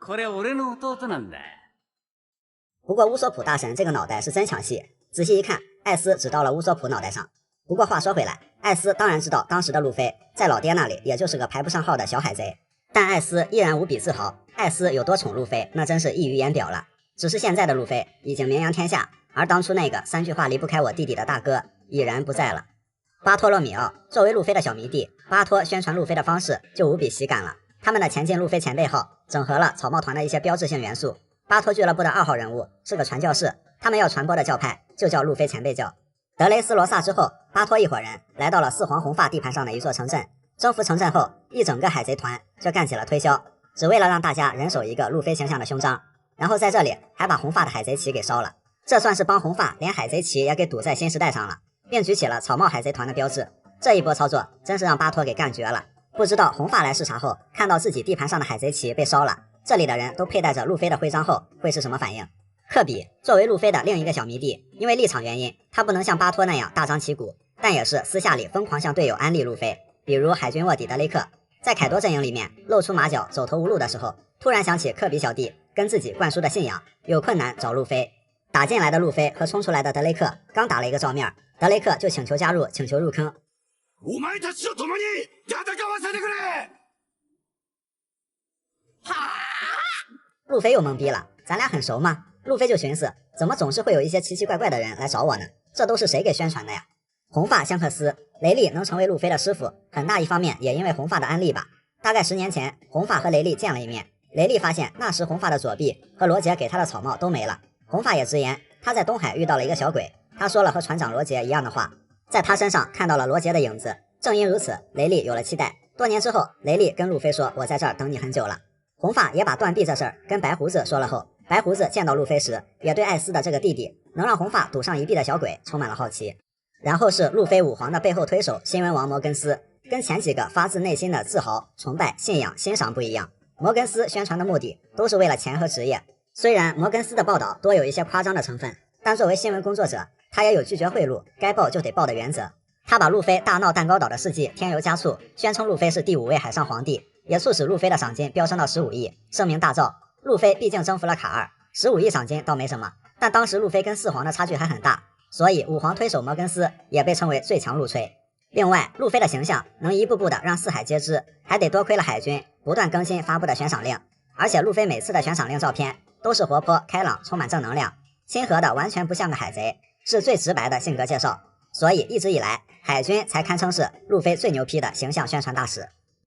これ俺の弟なんだ。不过乌索普大神这个脑袋是真抢戏，仔细一看，艾斯只到了乌索普脑袋上。不过话说回来，艾斯当然知道当时的路飞在老爹那里也就是个排不上号的小海贼，但艾斯依然无比自豪。艾斯有多宠路飞，那真是溢于言表了。只是现在的路飞已经名扬天下，而当初那个3句话离不开我弟弟的大哥已然不在了。巴托洛米奥作为路飞的小迷弟，巴托宣传路飞的方式就无比喜感了。他们的前进路飞前辈号整合了草帽团的一些标志性元素。巴托俱乐部的2号人物是个传教士，他们要传播的教派就叫路飞前辈教。德雷斯罗萨之后，巴托一伙人来到了四皇红发地盘上的一座城镇。征服城镇后，一整个海贼团就干起了推销，只为了让大家人手一个路飞形象的胸章，然后在这里还把红发的海贼旗给烧了。这算是帮红发连海贼旗也给堵在新时代上了，并举起了草帽海贼团的标志。这一波操作真是让巴托给干绝了。不知道红发来视察后，看到自己地盘上的海贼旗被烧了，这里的人都佩戴着路飞的徽章后会是什么反应？科比作为路飞的另一个小迷弟，因为立场原因，他不能像巴托那样大张旗鼓，但也是私下里疯狂向队友安利路飞。比如海军卧底德雷克，在凯多阵营里面露出马脚走投无路的时候，突然想起科比小弟跟自己灌输的信仰，有困难找路飞。打进来的路飞和冲出来的德雷克刚打了一个照面，德雷克就请求加入，请求入坑。お前たちと共に戦わせてくれ！路飞又懵逼了，咱俩很熟吗？路飞就寻思，怎么总是会有一些奇奇怪怪的人来找我呢？这都是谁给宣传的呀？红发香克斯，雷利能成为路飞的师傅，很大一方面也因为红发的安利吧。大概10年前，红发和雷利见了一面，雷利发现那时红发的左臂和罗杰给他的草帽都没了。红发也直言，他在东海遇到了一个小鬼，他说了和船长罗杰一样的话，在他身上看到了罗杰的影子。正因如此，雷利有了期待。多年之后，雷利跟路飞说，我在这儿等你很久了。红发也把断臂这事儿跟白胡子说了后，白胡子见到路飞时，也对艾斯的这个弟弟能让红发赌上1臂的小鬼充满了好奇。然后是路飞5皇的背后推手新闻王摩根斯，跟前几个发自内心的自豪、崇拜、信仰、欣赏不一样。摩根斯宣传的目的都是为了钱和职业，虽然摩根斯的报道多有一些夸张的成分，但作为新闻工作者，他也有拒绝贿赂、该报就得报的原则。他把路飞大闹蛋糕岛的事迹添油加醋，宣称路飞是第5位海上皇帝，也促使路飞的赏金飙升到15亿，声名大噪。路飞毕竟征服了卡尔，15亿赏金倒没什么，但当时路飞跟4皇的差距还很大，所以5皇推手摩根斯也被称为最强陆吹。另外，路飞的形象能一步步的让四海皆知，还得多亏了海军不断更新发布的悬赏令。而且路飞每次的悬赏令照片都是活泼开朗，充满正能量，亲和的完全不像个海贼，是最直白的性格介绍。所以一直以来，海军才堪称是路飞最牛批的形象宣传大使。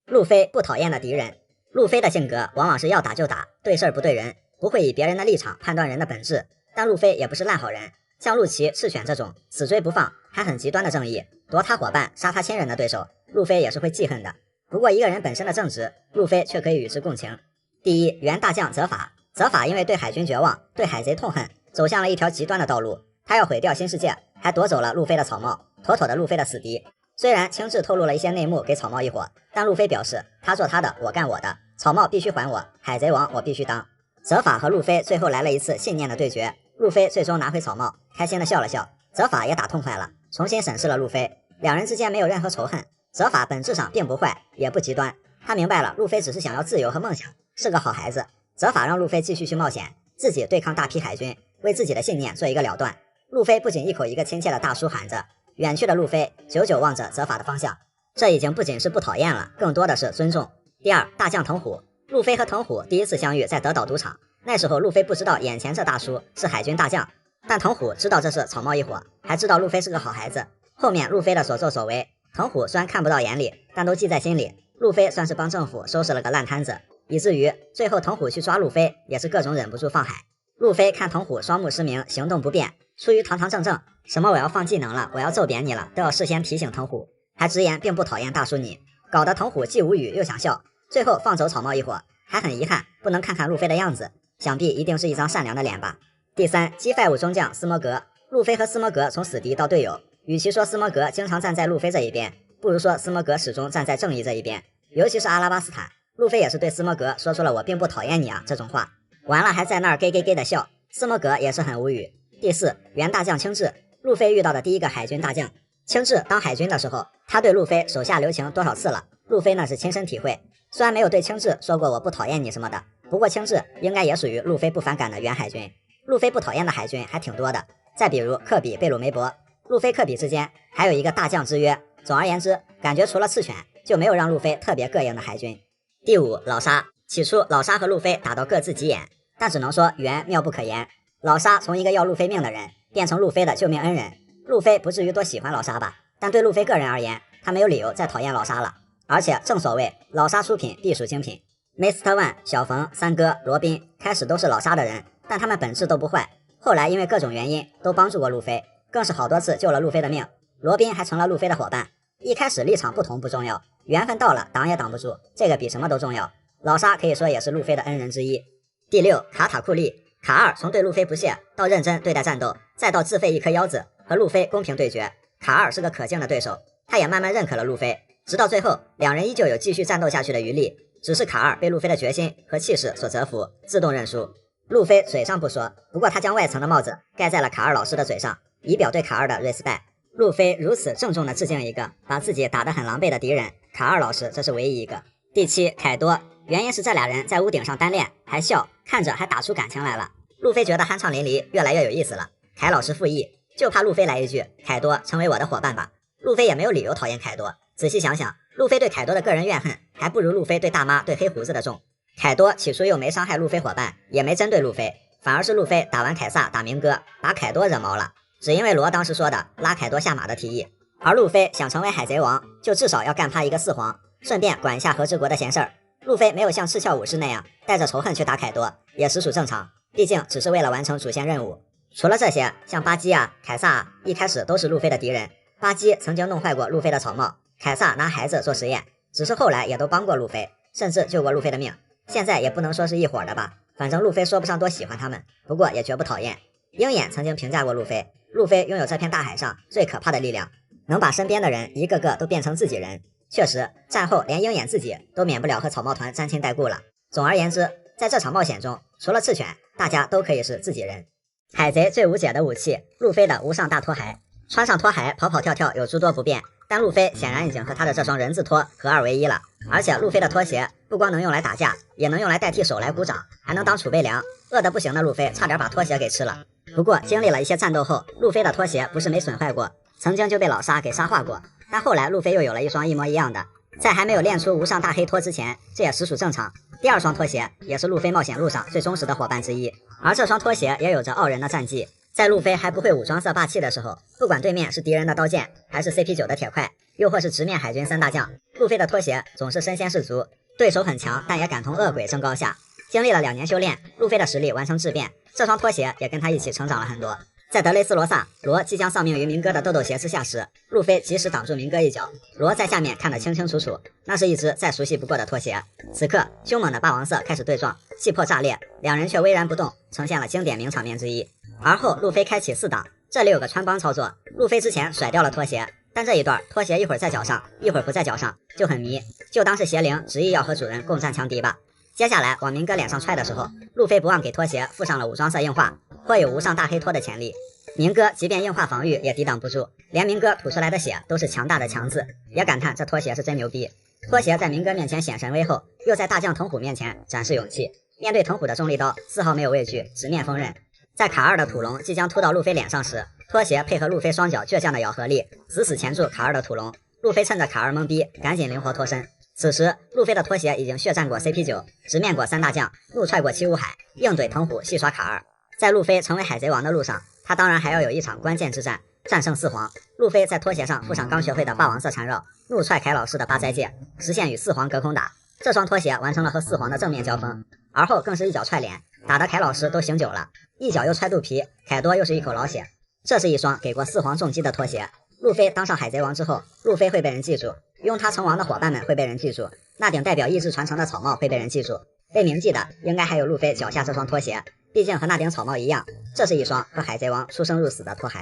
路飞不讨厌的敌人，路飞的性格往往是要打就打，对事儿不对人，不会以别人的立场判断人的本质。但路飞也不是烂好人，像陆琪、赤犬这种死追不放还很极端的正义，夺他伙伴杀他亲人的对手，路飞也是会记恨的。不过一个人本身的正直，路飞却可以与之共情。第一，原大将泽法，泽法因为对海军绝望，对海贼痛恨，走向了一条极端的道路，他要毁掉新世界，还夺走了路飞的草帽，妥妥的路飞的死敌。虽然青雉透露了一些内幕给草帽一伙，但路飞表示他做他的，我干我的，草帽必须还我，海贼王我必须当。泽法和路飞最后来了一次信念的对决，路飞最终拿回草帽，开心的笑了笑，泽法也打痛快了，重新审视了路飞，两人之间没有任何仇恨。泽法本质上并不坏，也不极端，他明白了路飞只是想要自由和梦想，是个好孩子。泽法让路飞继续去冒险，自己对抗大批海军，为自己的信念做一个了断。路飞不仅一口一个亲切的大叔喊着，远去的路飞久久望着泽法的方向，这已经不仅是不讨厌了，更多的是尊重。第二，大将藤虎，路飞和藤虎第一次相遇在德岛赌场，那时候路飞不知道眼前这大叔是海军大将，但藤虎知道这是草帽一伙，还知道路飞是个好孩子。后面路飞的所作所为，藤虎虽然看不到眼里，但都记在心里。路飞算是帮政府收拾了个烂摊子，以至于最后藤虎去抓路飞也是各种忍不住放海。路飞看藤虎双目失明，行动不便，出于堂堂正正，什么我要放技能了，我要揍扁你了，都要事先提醒藤虎，还直言并不讨厌大叔你，搞得藤虎既无语又想笑。最后放走草帽一伙，还很遗憾不能看看路飞的样子，想必一定是一张善良的脸吧。第三，G5中将斯摩格，路飞和斯摩格从死敌到队友，与其说斯摩格经常站在路飞这一边，不如说斯摩格始终站在正义这一边。尤其是阿拉巴斯坦，路飞也是对斯摩格说出了我并不讨厌你啊这种话，完了还在那儿给的笑，斯摩格也是很无语。第四，原大将青雉，路飞遇到的第一个海军大将。青雉当海军的时候，他对路飞手下留情多少次了，路飞那是亲身体会。虽然没有对青雉说过我不讨厌你什么的，不过青雉应该也属于路飞不反感的原海军。路飞不讨厌的海军还挺多的，再比如科比、贝鲁梅伯，路飞科比之间还有一个大将之约。总而言之，感觉除了赤犬就没有让路飞特别膈应的海军。第五，老沙，起初老沙和路飞打到各自急眼，但只能说缘妙不可言。老沙从一个要路飞命的人变成路飞的救命恩人，路飞不至于多喜欢老沙吧，但对路飞个人而言，他没有理由再讨厌老沙了。而且正所谓老沙出品必属精品。Mr. One、小冯、三哥、罗宾开始都是老沙的人，但他们本质都不坏。后来因为各种原因都帮助过路飞，更是好多次救了路飞的命。罗宾还成了路飞的伙伴。一开始立场不同不重要，缘分到了挡也挡不住，这个比什么都重要。老沙可以说也是路飞的恩人之一。第六，卡塔库利。卡二从对路飞不屑到认真对待战斗，再到自废一颗腰子和路飞公平对决，卡二是个可敬的对手，他也慢慢认可了路飞，直到最后两人依旧有继续战斗下去的余力，只是卡二被路飞的决心和气势所折服，自动认输。路飞嘴上不说，不过他将外层的帽子盖在了卡二老师的嘴上，以表对卡二的 respect。路飞如此郑重地致敬一个把自己打得很狼狈的敌人，卡二老师这是唯一一个。第七，凯多。原因是这俩人在屋顶上单恋，还笑，看着还打出感情来了。路飞觉得酣畅淋漓，越来越有意思了。凯老师附议，就怕路飞来一句凯多成为我的伙伴吧。路飞也没有理由讨厌凯多，仔细想想，路飞对凯多的个人怨恨还不如路飞对大妈对黑胡子的重。凯多起初又没伤害路飞伙伴，也没针对路飞，反而是路飞打完凯撒打明哥，把凯多惹毛了，只因为罗当时说的拉凯多下马的提议。而路飞想成为海贼王，就至少要干趴一个四皇，顺便管一下和之国的闲事儿。路飞没有像赤鞘武士那样带着仇恨去打凯多，也实属正常，毕竟只是为了完成主线任务。除了这些，像巴基啊、凯撒啊，一开始都是路飞的敌人。巴基曾经弄坏过路飞的草帽，凯撒拿孩子做实验，只是后来也都帮过路飞，甚至救过路飞的命。现在也不能说是一伙的吧，反正路飞说不上多喜欢他们，不过也绝不讨厌。鹰眼曾经评价过路飞，路飞拥有这片大海上最可怕的力量，能把身边的人一个个都变成自己人。确实，战后连鹰眼自己都免不了和草帽团沾亲带故了。总而言之，在这场冒险中，除了赤犬，大家都可以是自己人。海贼最无解的武器，路飞的无上大拖鞋。穿上拖鞋跑跑跳跳有诸多不便，但路飞显然已经和他的这双人字拖合二为一了。而且路飞的拖鞋不光能用来打架，也能用来代替手来鼓掌，还能当储备粮。饿得不行的路飞差点把拖鞋给吃了。不过经历了一些战斗后，路飞的拖鞋不是没损坏过，曾经就被老沙给沙化过。但后来路飞又有了一双一模一样的，在还没有练出无上大黑拖之前，这也实属正常。第二双拖鞋也是路飞冒险路上最忠实的伙伴之一，而这双拖鞋也有着傲人的战绩。在路飞还不会武装色霸气的时候，不管对面是敌人的刀剑，还是 CP9 的铁块，又或是直面海军三大将，路飞的拖鞋总是身先士卒，对手很强，但也敢同恶鬼争高下。经历了2年修炼，路飞的实力完成质变，这双拖鞋也跟他一起成长了很多。在德雷斯罗萨，罗即将丧命于明哥的豆豆鞋之下时，路飞及时挡住明哥一脚，罗在下面看得清清楚楚，那是一只再熟悉不过的拖鞋。此刻，凶猛的霸王色开始对撞，气魄炸裂，两人却巍然不动，呈现了经典名场面之一。而后，路飞开启4档，这里有个穿帮操作，路飞之前甩掉了拖鞋，但这一段拖鞋一会儿在脚上，一会儿不在脚上，就很迷，就当是邪灵执意要和主人共战强敌吧。接下来往明哥脸上踹的时候，路飞不忘给拖鞋附上了武装色硬化，颇有无上大黑拖的潜力。明哥即便硬化防御也抵挡不住，连明哥吐出来的血都是强大的强字，也感叹这拖鞋是真牛逼。拖鞋在明哥面前显神威后，又在大将藤虎面前展示勇气，面对藤虎的重力刀丝毫没有畏惧，直面锋刃。在卡二的土龙即将突到路飞脸上时，拖鞋配合路飞双脚倔强的咬合力，死死钳住卡二的土龙。路飞趁着卡二懵逼，赶紧灵活脱身。此时路飞的拖鞋已经血战过 CP9， 直面过三大将，怒踹过七武海，硬怼藤虎，戏耍卡二。在路飞成为海贼王的路上，他当然还要有一场关键之战，战胜四皇。路飞在拖鞋上附上刚学会的霸王色缠绕，怒踹凯老师的八斋戒，实现与四皇隔空打。这双拖鞋完成了和四皇的正面交锋，而后更是一脚踹脸，打得凯老师都醒酒了，一脚又踹肚皮，凯多又是一口老血。这是一双给过四皇重击的拖鞋。路飞当上海贼王之后，路飞会被人记住，拥他成王的伙伴们会被人记住，那顶代表意志传承的草帽会被人记住，被铭记的应该还有路飞脚下这双拖鞋，毕竟和那顶草帽一样，这是一双和海贼王出生入死的拖鞋。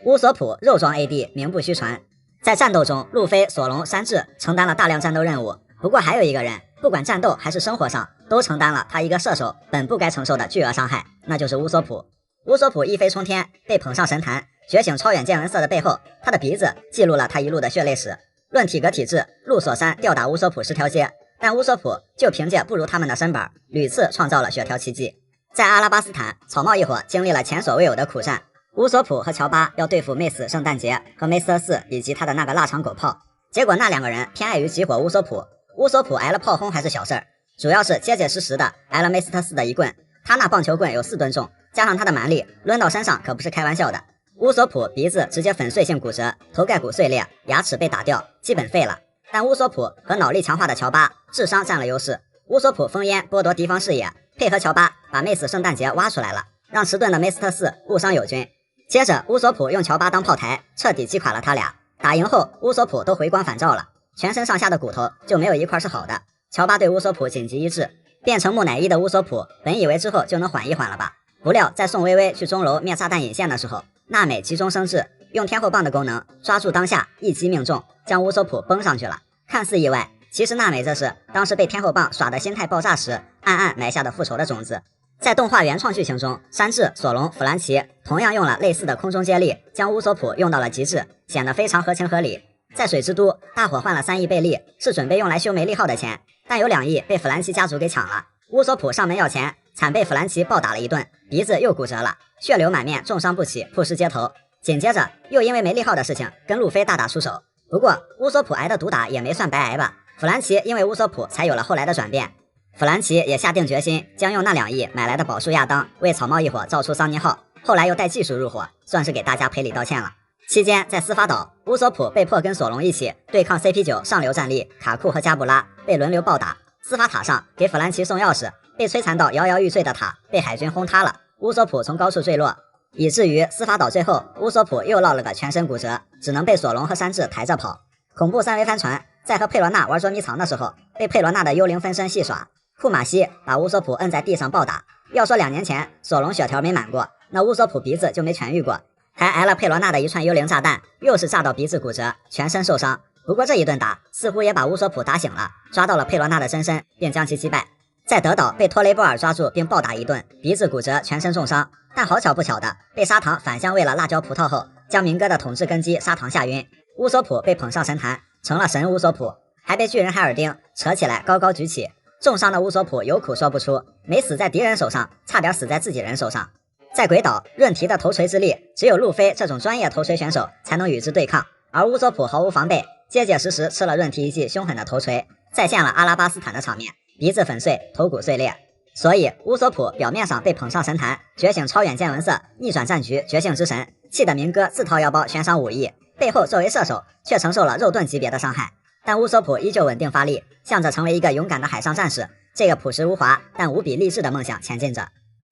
乌索普肉装 AD 名不虚传，在战斗中，路飞、索隆、山治承担了大量战斗任务，不过还有一个人，不管战斗还是生活上，都承担了他一个射手本不该承受的巨额伤害，那就是乌索普。乌索普一飞冲天，被捧上神坛，觉醒超远见闻色的背后，他的鼻子记录了他一路的血泪史。论体格体质，陆索山吊打乌索普10条街，但乌索普就凭借不如他们的身板，屡次创造了血条奇迹。在阿拉巴斯坦，草帽一伙经历了前所未有的苦战，乌索普和乔巴要对付妹死圣诞节和梅斯特4以及他的那个腊肠狗炮，结果那2个人偏爱于集火乌索普，乌索普挨了炮轰还是小事儿，主要是结结实实的挨了梅斯特4的一棍，他那棒球棍有4吨重，加上他的蛮力，抡到身上可不是开玩笑的。乌索普鼻子直接粉碎性骨折，头盖骨碎裂，牙齿被打掉，基本废了。但乌索普和脑力强化的乔巴智商占了优势。乌索普封烟剥夺敌方视野，配合乔巴把妹死圣诞节挖出来了，让迟钝的梅斯特4误伤友军。接着乌索普用乔巴当炮台，彻底击垮了他俩。打赢后乌索普都回光返照了，全身上下的骨头就没有一块是好的。乔巴对乌索普紧急医治，变成木乃伊的乌索普本以为之后就能缓一缓了吧，不料在宋薇薇去钟楼灭炸弹引线的时候，娜美急中生智，用天后棒的功能抓住当下，一击命中，将乌索普崩上去了。看似意外，其实娜美这是当时被天后棒耍的心态爆炸时暗暗埋下的复仇的种子。在动画原创剧情中，山治、索隆、弗兰奇同样用了类似的空中接力，将乌索普用到了极致，显得非常合情合理。在水之都，大伙换了3亿贝利，是准备用来修梅利号的钱，但有2亿被弗兰奇家族给抢了。乌索普上门要钱，惨被弗兰奇暴打了一顿，鼻子又骨折了，血流满面，重伤不起，曝尸街头。紧接着又因为梅利号的事情跟路飞大打出手，不过乌索普挨的毒打也没算白挨吧。弗兰奇因为乌索普才有了后来的转变。弗兰奇也下定决心将用那2亿买来的宝树亚当为草帽一伙造出桑尼号，后来又带技术入伙，算是给大家赔礼道歉了。期间在司法岛，乌索普被迫跟索隆一起对抗 CP9 上流战力卡库和加布拉，被轮流暴打。司法塔上给弗兰奇送钥匙，被摧残到摇摇欲坠的塔被海军轰塌了，乌索普从高处坠落，以至于司法岛最后乌索普又落了个全身骨折，只能被索隆和山治抬着跑。恐怖3维帆船在和佩罗娜玩捉迷藏的时候，被佩罗娜的幽灵分身戏耍，库马西把乌索普摁在地上暴打。要说2年前索隆血条没满过，那乌索普鼻子就没痊愈过，还挨了佩罗娜的一串幽灵炸弹，又是炸到鼻子骨折，全身受伤。不过这一顿打似乎也把乌索普打醒了，抓到了佩罗娜的真身，并将其击败。在德岛被托雷波尔抓住并暴打一顿，鼻子骨折，全身重伤。但好巧不巧的，被砂糖反向喂了辣椒葡萄后，将明哥的统治根基砂糖吓晕。乌索普被捧上神坛，成了神乌索普，还被巨人海尔丁扯起来高高举起。重伤的乌索普有苦说不出，没死在敌人手上，差点死在自己人手上。在鬼岛，润提的头锤之力，只有路飞这种专业头锤选手才能与之对抗，而乌索普毫无防备，结结实实吃了润提一记凶狠的头锤，再现了阿拉巴斯坦的场面，鼻子粉碎，头骨碎裂。所以乌索普表面上被捧上神坛，觉醒超远见闻色，逆转战局，绝境之神，气得明哥自掏腰包悬赏5亿，背后作为射手却承受了肉盾级别的伤害。但乌索普依旧稳定发力，向着成为一个勇敢的海上战士，这个朴实无华但无比励志的梦想前进着。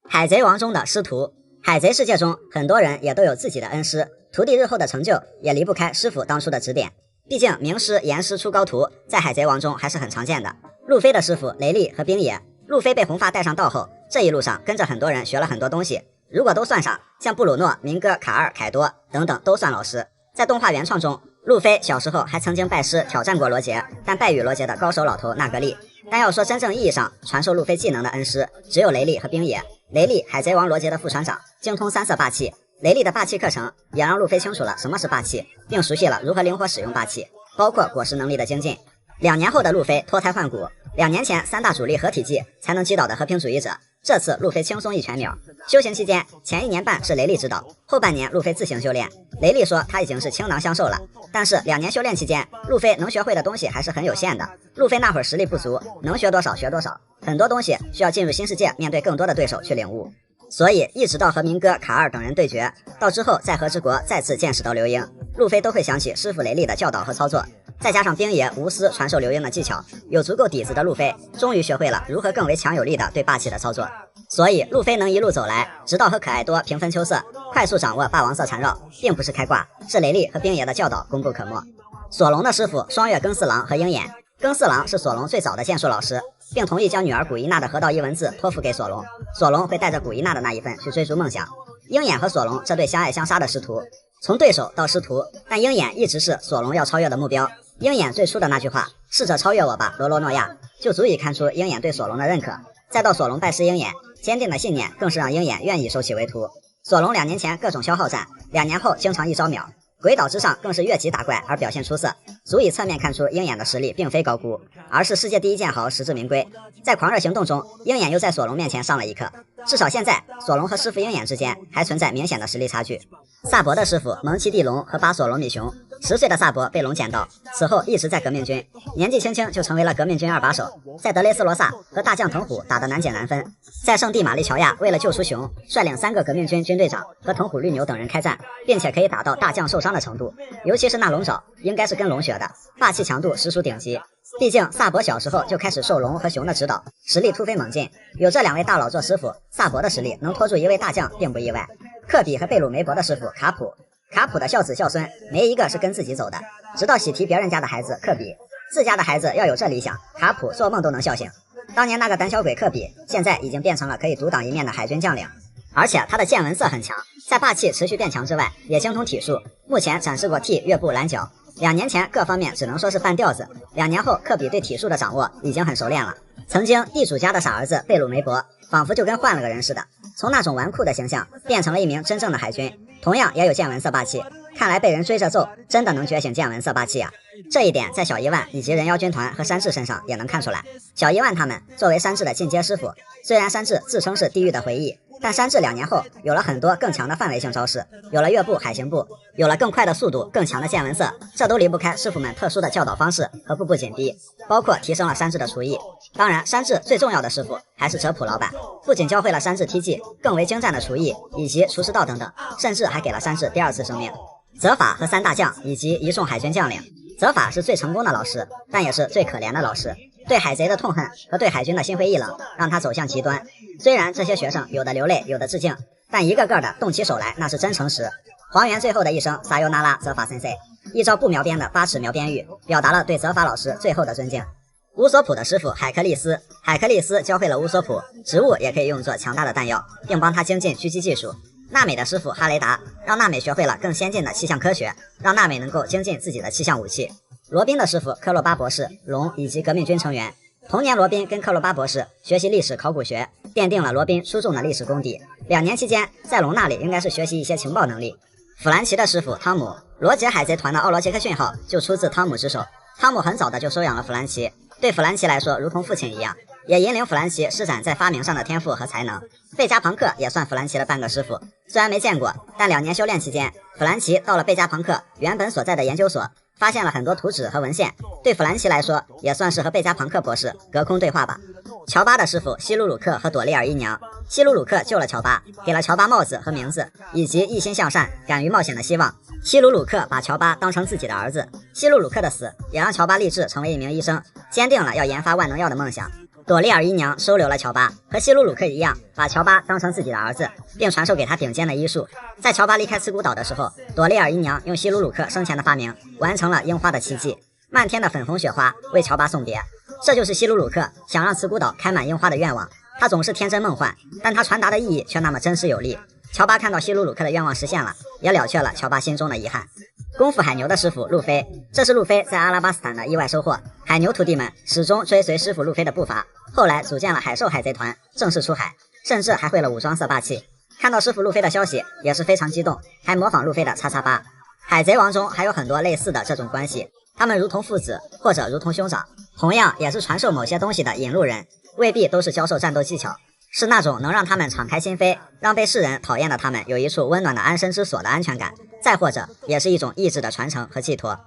海贼王中的师徒，海贼世界中很多人也都有自己的恩师，徒弟日后的成就也离不开师傅当初的指点。毕竟名师严师出高徒，在海贼王中还是很常见的。路飞的师傅雷利和冰野，路飞被红发带上道后，这一路上跟着很多人学了很多东西，如果都算上，像布鲁诺、明哥、卡尔、凯多等等都算老师。在动画原创中，路飞小时候还曾经拜师挑战过罗杰，但败于罗杰的高手老头纳格利。但要说真正意义上传授路飞技能的恩师，只有雷利和冰野。雷利海贼王罗杰的副船长，精通3色霸气。雷利的霸气课程也让路飞清楚了什么是霸气，并熟悉了如何灵活使用霸气，包括果实能力的精进。2年后的路飞脱胎换骨，2年前3大主力合体技才能击倒的和平主义者，这次路飞轻松一拳秒。修行期间，前1年半是雷利指导，后半年路飞自行修炼。雷利说他已经是倾囊相授了，但是2年修炼期间，路飞能学会的东西还是很有限的。路飞那会儿实力不足，能学多少学多少，很多东西需要进入新世界，面对更多的对手去领悟。所以一直到和明哥、卡尔等人对决，到之后在和之国再次见识到流鹰，路飞都会想起师傅雷利的教导和操作。再加上冰野无私传授流鹰的技巧，有足够底子的路飞终于学会了如何更为强有力的对霸气的操作。所以路飞能一路走来，直到和可爱多平分秋色，快速掌握霸王色缠绕，并不是开挂，是雷利和冰野的教导功不可没。索隆的师傅双月耕四郎和鹰眼，耕四郎是索隆最早的剑术老师，并同意将女儿古伊娜的河道一文字托付给索隆，索隆会带着古伊娜的那一份去追逐梦想。鹰眼和索隆这对相爱相杀的师徒，从对手到师徒，但鹰眼一直是索隆要超越的目标。鹰眼最初的那句话试着超越我吧罗罗诺亚，就足以看出鹰眼对索隆的认可。再到索隆拜师鹰眼，坚定的信念更是让鹰眼愿意收起为徒。索隆2年前各种消耗战，2年后经常一招秒，鬼岛之上更是越级打怪而表现出色，足以侧面看出鹰眼的实力并非高估，而是世界第一剑豪实至名归。在狂热行动中，鹰眼又在索隆面前上了一课，至少现在索隆和师傅鹰眼之间还存在明显的实力差距。萨博的师傅蒙奇蒂龙和巴索罗米熊10岁的萨博被龙捡到，此后一直在革命军，年纪轻轻就成为了革命军2把手，在德雷斯罗萨和大将藤虎打得难解难分，在圣地玛丽乔亚为了救出熊，率领3个革命军军队长和藤虎绿牛等人开战，并且可以打到大将受伤的程度，尤其是那龙爪，应该是跟龙学的，霸气强度实属顶级。毕竟萨博小时候就开始受龙和熊的指导，实力突飞猛进，有这2位大佬做师傅，萨博的实力能拖住1位大将并不意外。科比和贝鲁梅伯的师傅卡普的孝子孝孙没一个是跟自己走的，直到喜提别人家的孩子科比，自家的孩子要有这理想，卡普做梦都能笑醒。当年那个胆小鬼科比，现在已经变成了可以独当一面的海军将领，而且他的见闻色很强，在霸气持续变强之外，也精通体术，目前展示过踢、越步、拦脚。2年前各方面只能说是半吊子，2年后科比对体术的掌握已经很熟练了。曾经地主家的傻儿子贝鲁梅伯，仿佛就跟换了个人似的，从那种纨绔的形象变成了一名真正的海军，同样也有见闻色霸气。看来被人追着揍，真的能觉醒见闻色霸气啊！这一点在小一万以及人妖军团和山治身上也能看出来。小一万他们作为山治的进阶师傅，虽然山治自称是地狱的回忆，但山治2年后有了很多更强的范围性招式，有了越步、海行步，有了更快的速度、更强的见闻色，这都离不开师傅们特殊的教导方式和步步紧逼，包括提升了山治的厨艺。当然，山治最重要的师傅还是哲普老板，不仅教会了山治踢技更为精湛的厨艺以及厨师道等等，甚至还给了山治第2次生命。泽法和3大将以及一众海军将领，泽法是最成功的老师，但也是最可怜的老师。对海贼的痛恨和对海军的心灰意冷，让他走向极端。虽然这些学生有的流泪，有的致敬，但一个个的动起手来那是真诚实。黄猿最后的一声撒尤那拉泽法先生，一招不描边的8尺描边玉，表达了对泽法老师最后的尊敬。乌索普的师傅海克利斯教会了乌索普植物也可以用作强大的弹药，并帮他精进狙击技术。娜美的师傅哈雷达让娜美学会了更先进的气象科学，让娜美能够精进自己的气象武器。罗宾的师傅科洛巴博士、龙以及革命军成员，同年罗宾跟克洛巴博士学习历史考古学，奠定了罗宾出众的历史功底。2年期间，在龙那里应该是学习一些情报能力。弗兰奇的师傅汤姆，罗杰海贼团的奥罗杰克逊号就出自汤姆之手。汤姆很早的就收养了弗兰奇，对弗兰奇来说如同父亲一样，也引领弗兰奇施展在发明上的天赋和才能。贝加朋克也算弗兰奇的半个师傅，虽然没见过，但2年修炼期间，弗兰奇到了贝加朋克原本所在的研究所，发现了很多图纸和文献，对弗兰奇来说也算是和贝加朋克博士隔空对话吧。乔巴的师傅希鲁鲁克和朵莉尔姨娘，希鲁鲁克救了乔巴，给了乔巴帽子和名字，以及一心向善、敢于冒险的希望。希鲁鲁克把乔巴当成自己的儿子，希鲁鲁克的死也让乔巴立志成为一名医生，坚定了要研发万能药的梦想。朵莉尔姨娘收留了乔巴，和希鲁鲁克一样，把乔巴当成自己的儿子，并传授给他顶尖的医术。在乔巴离开刺骨岛的时候，朵莉尔姨娘用希鲁鲁克生前的发明，完成了樱花的奇迹，漫天的粉红雪花为乔巴送别。这就是希鲁鲁克想让刺骨岛开满樱花的愿望。他总是天真梦幻，但他传达的意义却那么真实有力。乔巴看到希鲁鲁克的愿望实现了，也了却了乔巴心中的遗憾。功夫海牛的师傅路飞，这是路飞在阿拉巴斯坦的意外收获。海牛徒弟们始终追随师傅路飞的步伐，后来组建了海兽海贼团，正式出海，甚至还会了武装色霸气。看到师傅路飞的消息也是非常激动，还模仿路飞的叉叉八。海贼王中还有很多类似的这种关系，他们如同父子或者如同兄长，同样也是传授某些东西的引路人，未必都是教授战斗技巧，是那种能让他们敞开心扉，让被世人讨厌的他们有一处温暖的安身之所的安全感，再或者也是一种意志的传承和寄托。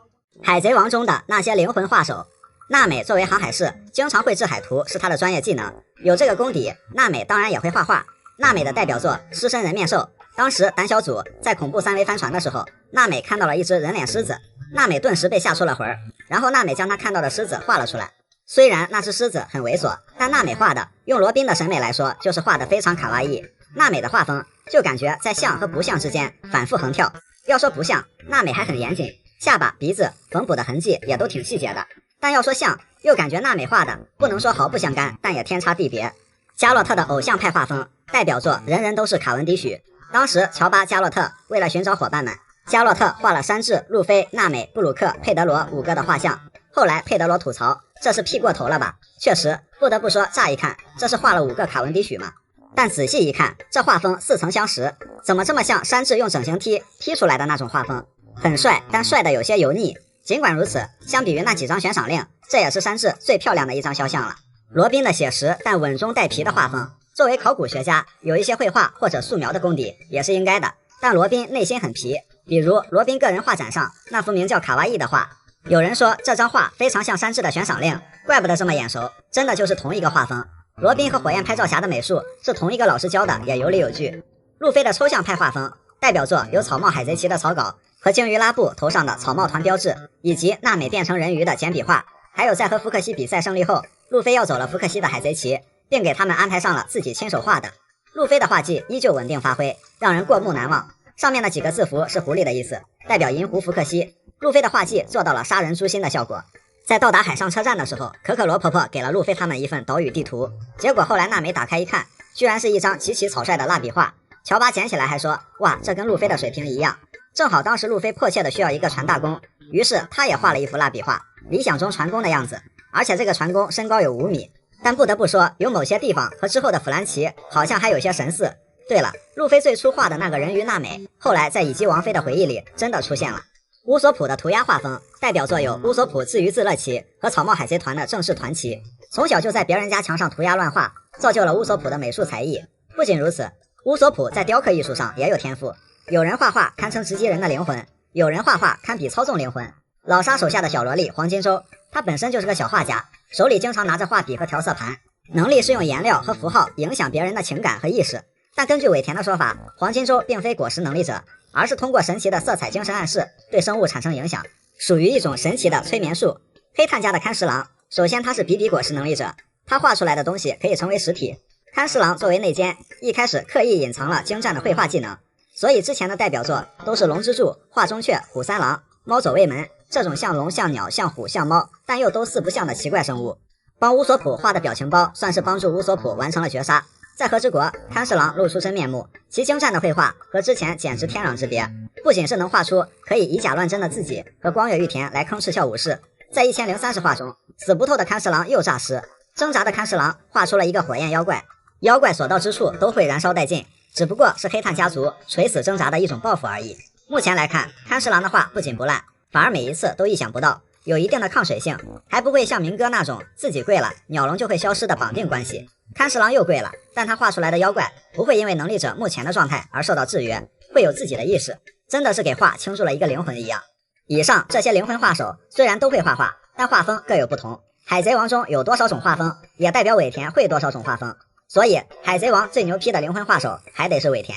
海贼王中的那些灵魂画手，娜美作为航海士，经常绘制海图是她的专业技能，有这个功底，娜美当然也会画画。娜美的代表作《狮身人面兽》，当时胆小组在恐怖3维帆船的时候，娜美看到了一只人脸狮子，娜美顿时被吓出了魂儿，然后娜美将她看到的狮子画了出来。虽然那只狮子很猥琐，但娜美画的，用罗宾的审美来说，就是画的非常卡哇伊。娜美的画风就感觉在像和不像之间反复横跳。要说不像，娜美还很严谨，下巴、鼻子、缝补的痕迹也都挺细节的。但要说像，又感觉娜美画的不能说毫不相干，但也天差地别。加洛特的偶像派画风，代表作人人都是卡文迪许。当时乔巴、加洛特为了寻找伙伴们，加洛特画了山治、路飞、娜美、布鲁克、佩德罗5个的画像。后来佩德罗吐槽，这是 P 过头了吧？确实，不得不说，乍一看这是画了5个卡文迪许嘛。但仔细一看，这画风似曾相识，怎么这么像山治用整形踢出来的那种画风？很帅，但帅的有些油腻。尽管如此，相比于那几张悬赏令，这也是山治最漂亮的一张肖像了。罗宾的写实但稳中带皮的画风，作为考古学家，有一些绘画或者素描的功底也是应该的。但罗宾内心很皮，比如罗宾个人画展上那幅名叫《卡哇伊》的画，有人说这张画非常像山治的悬赏令，怪不得这么眼熟，真的就是同一个画风。罗宾和火焰拍照侠的美术是同一个老师教的，也有理有据。路飞的抽象派画风代表作有草帽海贼旗的草稿和鲸鱼拉布头上的草帽团标志，以及娜美变成人鱼的简笔画，还有在和福克西比赛胜利后，路飞要走了福克西的海贼旗，并给他们安排上了自己亲手画的。路飞的画技依旧稳定发挥，让人过目难忘。上面的几个字符是狐狸的意思，代表银狐福克西。路飞的画技做到了杀人诛心的效果。在到达海上车站的时候，可可罗婆婆给了路飞他们一份岛屿地图，结果后来娜美打开一看，居然是一张极其草率的蜡笔画。乔巴捡起来还说，哇，这跟路飞的水平一样。正好当时路飞迫切的需要一个船大工，于是他也画了一幅蜡笔画，理想中船工的样子，而且这个船工身高有5米。但不得不说，有某些地方和之后的弗兰奇好像还有些神似。对了，路飞最初画的那个人鱼娜美，后来在乙姬王妃的回忆里真的出现了。乌索普的涂鸦画风代表作有乌索普自娱自乐旗和草帽海贼团的正式团旗，从小就在别人家墙上涂鸦乱画，造就了乌索普的美术才艺。不仅如此，乌索普在雕刻艺术上也有天赋，有人画画堪称直击人的灵魂，有人画画堪比操纵灵魂。老沙手下的小萝莉黄金周，她本身就是个小画家，手里经常拿着画笔和调色盘，能力是用颜料和符号影响别人的情感和意识。但根据尾田的说法，黄金周并非果实能力者，而是通过神奇的色彩精神暗示对生物产生影响，属于一种神奇的催眠术。黑炭家的看十郎，首先他是比比果实能力者，他画出来的东西可以成为实体。看十郎作为内奸，一开始刻意隐藏了精湛的绘画技能，所以之前的代表作都是龙之助、画中雀、虎三郎、猫走卫门这种像龙像鸟像虎像猫但又都四不像的奇怪生物。帮乌索普画的表情包算是帮助乌索普完成了绝杀。在和之国，看十郎露出真面目，其精湛的绘画和之前简直天壤之别，不仅是能画出可以以假乱真的自己和光月玉田来坑斥笑武士，在1030画中，死不透的看十郎又诈尸，挣扎的看十郎画出了一个火焰妖怪，妖怪所到之处都会燃烧殆尽，只不过是黑炭家族垂死挣扎的一种报复而已。目前来看，看十郎的画不仅不烂，反而每一次都意想不到，有一定的抗水性，还不会像明哥那种自己跪了鸟笼就会消失的绑定关系。看十郎又跪了，但他画出来的妖怪不会因为能力者目前的状态而受到制约，会有自己的意识，真的是给画倾注了一个灵魂一样。以上这些灵魂画手虽然都会画画，但画风各有不同。海贼王中有多少种画风，也代表尾田会多少种画风，所以海贼王最牛批的灵魂画手还得是尾田。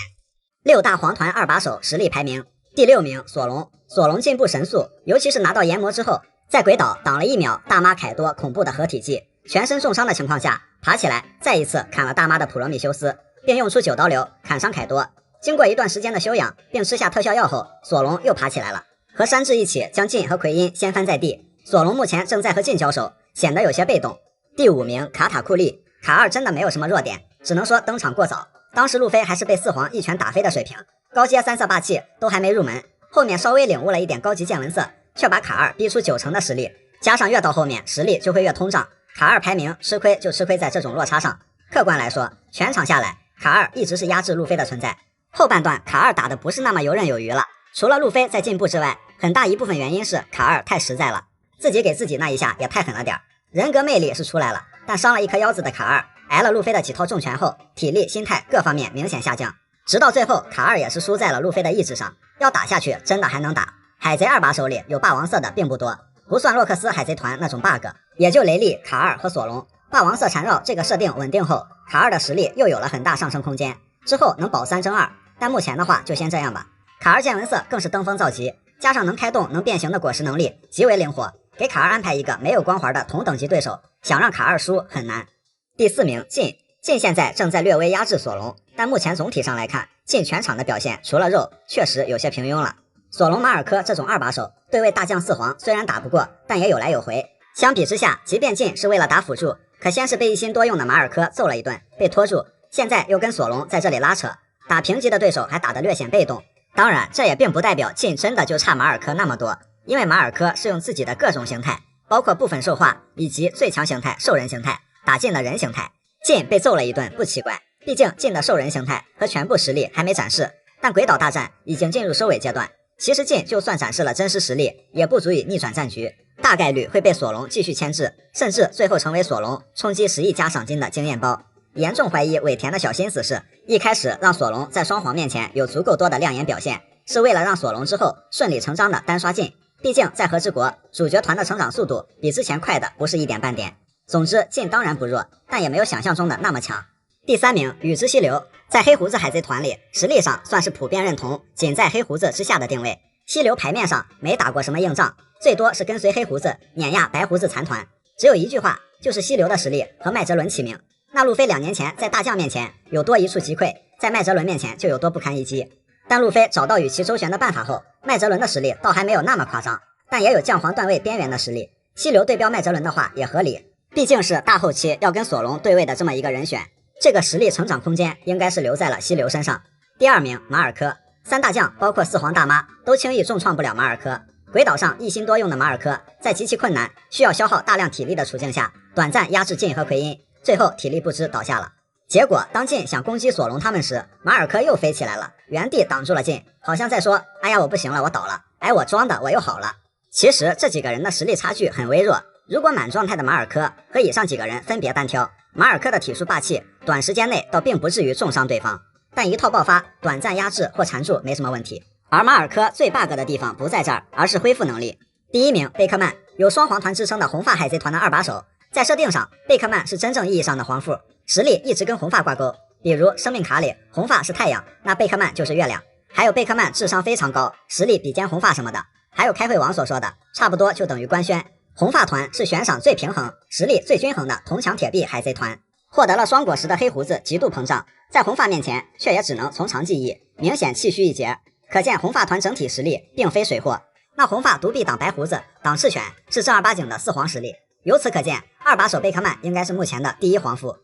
6大黄团二把手实力排名，第6名索隆。索隆进步神速，尤其是拿到炎魔之后，在鬼岛挡了1秒大妈凯多恐怖的合体技，全身重伤的情况下爬起来再一次砍了大妈的普罗米修斯，并用出9刀流砍伤凯多。经过一段时间的休养并吃下特效药后，索隆又爬起来了，和山治一起将劲和奎因掀翻在地。索隆目前正在和劲交手，显得有些被动。第5名卡塔库利。卡二真的没有什么弱点，只能说登场过早，当时路飞还是被4皇一拳打飞的水平，高阶3色霸气都还没入门，后面稍微领悟了一点高级见闻色，却把卡二逼出90%的实力，加上越到后面实力就会越通胀，卡二排名吃亏就吃亏在这种落差上。客观来说，全场下来卡二一直是压制路飞的存在，后半段卡二打的不是那么游刃有余了，除了路飞在进步之外，很大一部分原因是卡二太实在了，自己给自己那一下也太狠了点，人格魅力是出来了，但伤了一颗腰子的卡二挨了路飞的几套重拳后，体力心态各方面明显下降，直到最后卡二也是输在了路飞的意志上，要打下去真的还能打。海贼2把手里有霸王色的并不多，不算洛克斯海贼团那种 bug， 也就雷利、卡二和索隆。霸王色缠绕这个设定稳定后，卡二的实力又有了很大上升空间，之后能保3争2，但目前的话就先这样吧。卡二见闻色更是登峰造极，加上能开动能变形的果实能力极为灵活，给卡二安排一个没有光环的同等级对手，想让卡二输很难。第4名劲。劲现在正在略微压制索隆，但目前总体上来看，劲全场的表现除了肉确实有些平庸了。索隆、马尔科这种2把手对位大将4皇虽然打不过，但也有来有回。相比之下，即便劲是为了打辅助，可先是被一心多用的马尔科揍了一顿，被拖住，现在又跟索隆在这里拉扯，打平级的对手还打得略显被动。当然，这也并不代表劲真的就差马尔科那么多，因为马尔科是用自己的各种形态，包括部分兽化以及最强形态兽人形态打劲的人形态。劲被揍了一顿不奇怪，毕竟劲的兽人形态和全部实力还没展示，但鬼岛大战已经进入收尾阶段，其实劲就算展示了真实实力，也不足以逆转战局，大概率会被索隆继续牵制，甚至最后成为索隆冲击10亿加赏金的经验包。严重怀疑尾田的小心思是一开始让索隆在双皇面前有足够多的亮眼表现，是为了让索隆之后顺理成章的单刷进。毕竟在和之国，主角团的成长速度比之前快的不是一点半点。总之，进当然不弱，但也没有想象中的那么强。第3名，宇之溪流，在黑胡子海贼团里，实力上算是普遍认同，仅在黑胡子之下的定位。溪流牌面上没打过什么硬仗，最多是跟随黑胡子碾压白胡子残团。只有一句话，就是溪流的实力和麦哲伦齐名。那路飞2年前在大将面前有多一触即溃，在麦哲伦面前就有多不堪一击。但路飞找到与其周旋的办法后，麦哲伦的实力倒还没有那么夸张，但也有将皇段位边缘的实力。溪流对标麦哲伦的话也合理，毕竟是大后期要跟索隆对位的这么一个人选，这个实力成长空间应该是留在了溪流身上。第2名，马尔科。3大将包括4皇大妈都轻易重创不了马尔科。鬼岛上一心多用的马尔科，在极其困难需要消耗大量体力的处境下，短暂压制晋和奎因，最后体力不支倒下了。结果当晋想攻击索隆他们时，马尔科又飞起来了，原地挡住了晋，好像在说，哎呀我不行了，我倒了，哎我装的，我又好了。其实这几个人的实力差距很微弱，如果满状态的马尔科和以上几个人分别单挑，马尔科的体术霸气短时间内倒并不至于重伤对方，但一套爆发短暂压制或缠住没什么问题。而马尔科最 bug 的地方不在这儿，而是恢复能力。第1名贝克曼，有双黄团之称的红发海贼团的2把手，在设定上贝克曼是真正意义上的黄富，实力一直跟红发挂钩，比如生命卡里红发是太阳，那贝克曼就是月亮。还有贝克曼智商非常高，实力比肩红发什么的。还有开会王所说的，差不多就等于官宣，红发团是悬赏最平衡、实力最均衡的铜墙铁壁海贼团。获得了双果实的黑胡子极度膨胀，在红发面前却也只能从长计议，明显气虚一截。可见红发团整体实力并非水货。那红发独臂挡白胡子挡赤犬是正儿八经的4皇实力。由此可见，2把手贝克曼应该是目前的第1皇父。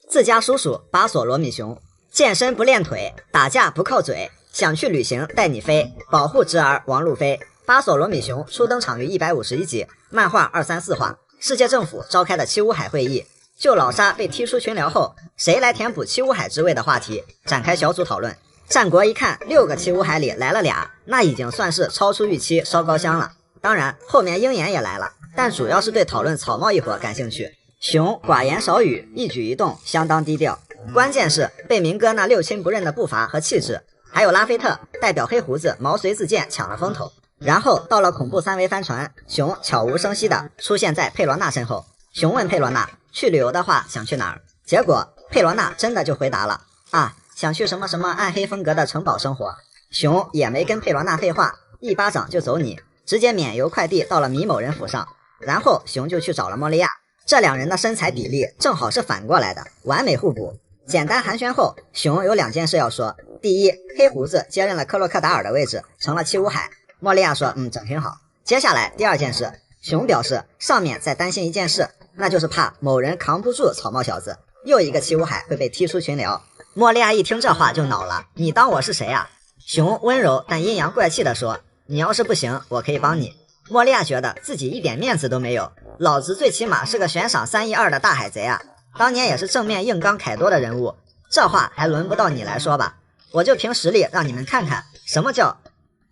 自家叔叔巴索罗米熊，健身不练腿，打架不靠嘴，想去旅行带你飞，保护侄儿王路飞。巴索罗米熊初登场于151集，漫画234话。世界政府召开的七武海会议，就老沙被踢出群聊后，谁来填补七武海之位的话题展开小组讨论。战国一看6个七武海里来了俩，那已经算是超出预期烧高香了。当然后面鹰眼也来了，但主要是对讨论草帽一伙感兴趣。熊寡言少语，一举一动相当低调，关键是被明哥那六亲不认的步伐和气质，还有拉菲特代表黑胡子毛遂自荐抢了风头。然后到了恐怖3维帆船，熊悄无声息地出现在佩罗娜身后。熊问佩罗娜去旅游的话想去哪儿，结果佩罗娜真的就回答了啊，想去什么什么暗黑风格的城堡生活。熊也没跟佩罗娜废话，一巴掌就走你，直接免邮快递到了米某人府上。然后熊就去找了莫利亚，这2人的身材比例正好是反过来的，完美互补。简单寒暄后，熊有2件事要说。第一，黑胡子接任了克洛克达尔的位置，成了七武海。莫利亚说整挺好。接下来第2件事，熊表示上面在担心一件事，那就是怕某人扛不住草帽小子，又一个七武海会被踢出群聊。莫利亚一听这话就恼了，你当我是谁啊？熊温柔但阴阳怪气地说，你要是不行我可以帮你。莫利亚觉得自己一点面子都没有，老子最起码是个悬赏312的大海贼啊，当年也是正面硬刚凯多的人物，这话还轮不到你来说吧，我就凭实力让你们看看什么叫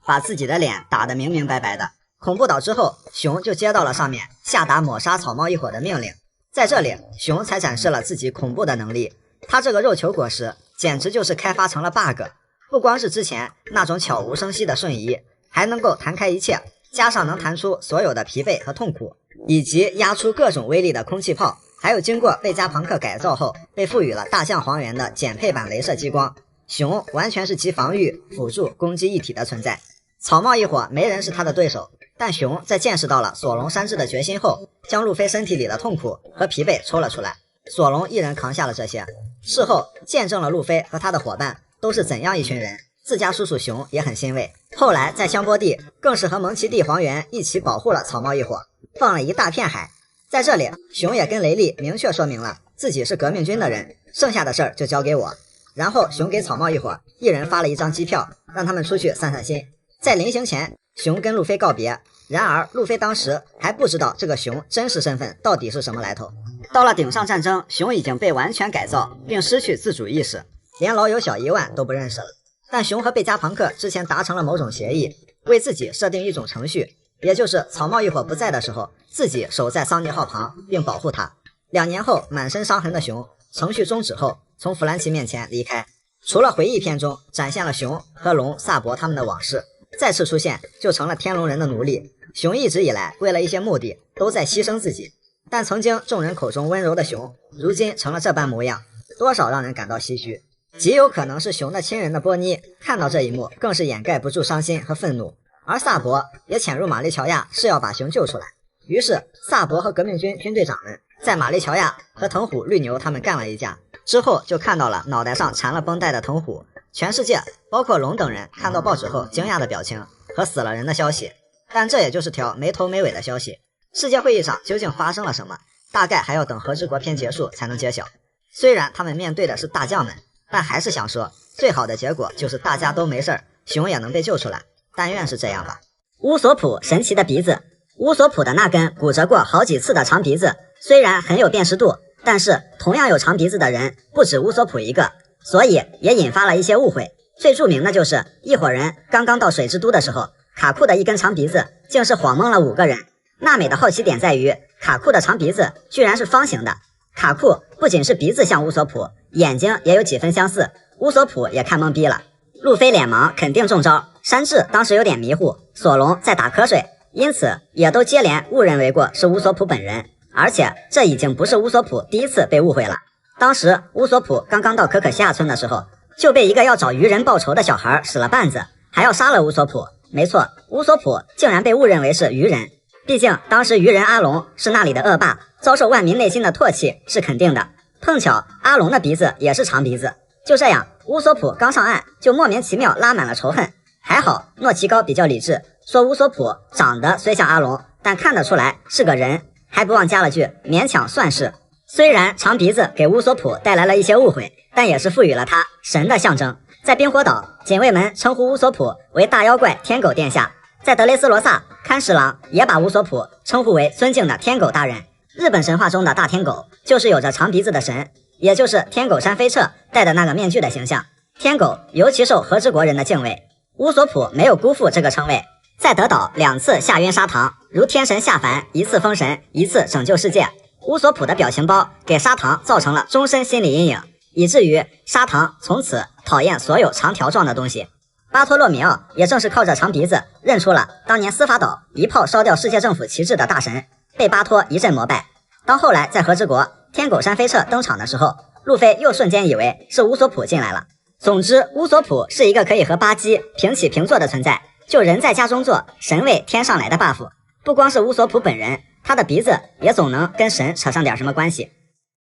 把自己的脸打得明明白白的。恐怖岛之后，熊就接到了上面下达抹杀草帽一伙的命令，在这里熊才展示了自己恐怖的能力。他这个肉球果实简直就是开发成了 bug， 不光是之前那种悄无声息的瞬移，还能够弹开一切，加上能弹出所有的疲惫和痛苦，以及压出各种威力的空气炮，还有经过贝加朋克改造后被赋予了大象黄猿的减配版镭射激光。熊完全是集防御、辅助、攻击一体的存在，草帽一伙没人是他的对手。但熊在见识到了索隆山治的决心后，将路飞身体里的痛苦和疲惫抽了出来，索隆一人扛下了这些。事后见证了路飞和他的伙伴都是怎样一群人，自家叔叔熊也很欣慰。后来在香波地更是和蒙奇帝黄猿一起保护了草帽一伙，放了一大片海。在这里熊也跟雷利明确说明了自己是革命军的人，剩下的事儿就交给我。然后熊给草帽一伙一人发了一张机票，让他们出去散散心。在临行前，熊跟路飞告别，然而路飞当时还不知道这个熊真实身份到底是什么来头。到了顶上战争，熊已经被完全改造并失去自主意识，连老友小伊万都不认识了。但熊和贝加朋克之前达成了某种协议，为自己设定一种程序，也就是草帽一伙不在的时候，自己守在桑尼号旁并保护他。2年后满身伤痕的熊程序终止后，从弗兰奇面前离开。除了回忆篇中展现了熊和龙、萨博他们的往事，再次出现就成了天龙人的奴隶。熊一直以来为了一些目的都在牺牲自己，但曾经众人口中温柔的熊，如今成了这般模样，多少让人感到唏嘘。极有可能是熊的亲人的波妮看到这一幕，更是掩盖不住伤心和愤怒。而萨博也潜入玛丽乔亚，是要把熊救出来。于是萨博和革命军军队长们在玛丽乔亚和藤虎、绿牛他们干了一架，之后就看到了脑袋上缠了绷带的藤虎。全世界包括龙等人看到报纸后惊讶的表情和死了人的消息，但这也就是条没头没尾的消息。世界会议上究竟发生了什么，大概还要等和之国篇结束才能揭晓。虽然他们面对的是大将们，但还是想说，最好的结果就是大家都没事儿，熊也能被救出来，但愿是这样吧。乌索普神奇的鼻子。乌索普的那根骨折过好几次的长鼻子虽然很有辨识度，但是同样有长鼻子的人不止乌索普一个，所以也引发了一些误会。最著名的就是一伙人刚刚到水之都的时候，卡库的一根长鼻子竟是晃懵了5个人。娜美的好奇点在于，卡库的长鼻子居然是方形的。卡库不仅是鼻子像乌索普，眼睛也有几分相似，乌索普也看懵逼了。路飞脸盲肯定中招，山治当时有点迷糊，索隆在打瞌睡，因此也都接连误认为过是乌索普本人。而且这已经不是乌索普第一次被误会了。当时乌索普刚刚到可可西亚村的时候，就被一个要找鱼人报仇的小孩使了绊子，还要杀了乌索普。没错，乌索普竟然被误认为是鱼人。毕竟当时鱼人阿龙是那里的恶霸，遭受万民内心的唾弃是肯定的。碰巧阿龙的鼻子也是长鼻子，就这样乌索普刚上岸就莫名其妙拉满了仇恨。还好诺奇高比较理智，说乌索普长得虽像阿龙，但看得出来是个人，还不忘加了句勉强算是。虽然长鼻子给乌索普带来了一些误会，但也是赋予了他神的象征。在冰火岛，警卫们称呼乌索普为大妖怪天狗殿下，在德雷斯罗萨，看十郎也把乌索普称呼为尊敬的天狗大人。日本神话中的大天狗就是有着长鼻子的神，也就是天狗山飞彻戴的那个面具的形象。天狗尤其受和之国人的敬畏，乌索普没有辜负这个称谓，在德岛2次下晕砂糖，如天神下凡，1次封神，1次拯救世界。乌索普的表情包给砂糖造成了终身心理阴影，以至于砂糖从此讨厌所有长条状的东西。巴托洛米奥也正是靠着长鼻子认出了当年司法岛一炮烧掉世界政府旗帜的大神，被巴托一阵膜拜。当后来在和之国天狗山飞彻登场的时候，路飞又瞬间以为是乌索普进来了。总之乌索普是一个可以和巴基平起平坐的存在，就人在家中坐，神为天上来的 buff。 不光是乌索普本人，他的鼻子也总能跟神扯上点什么关系。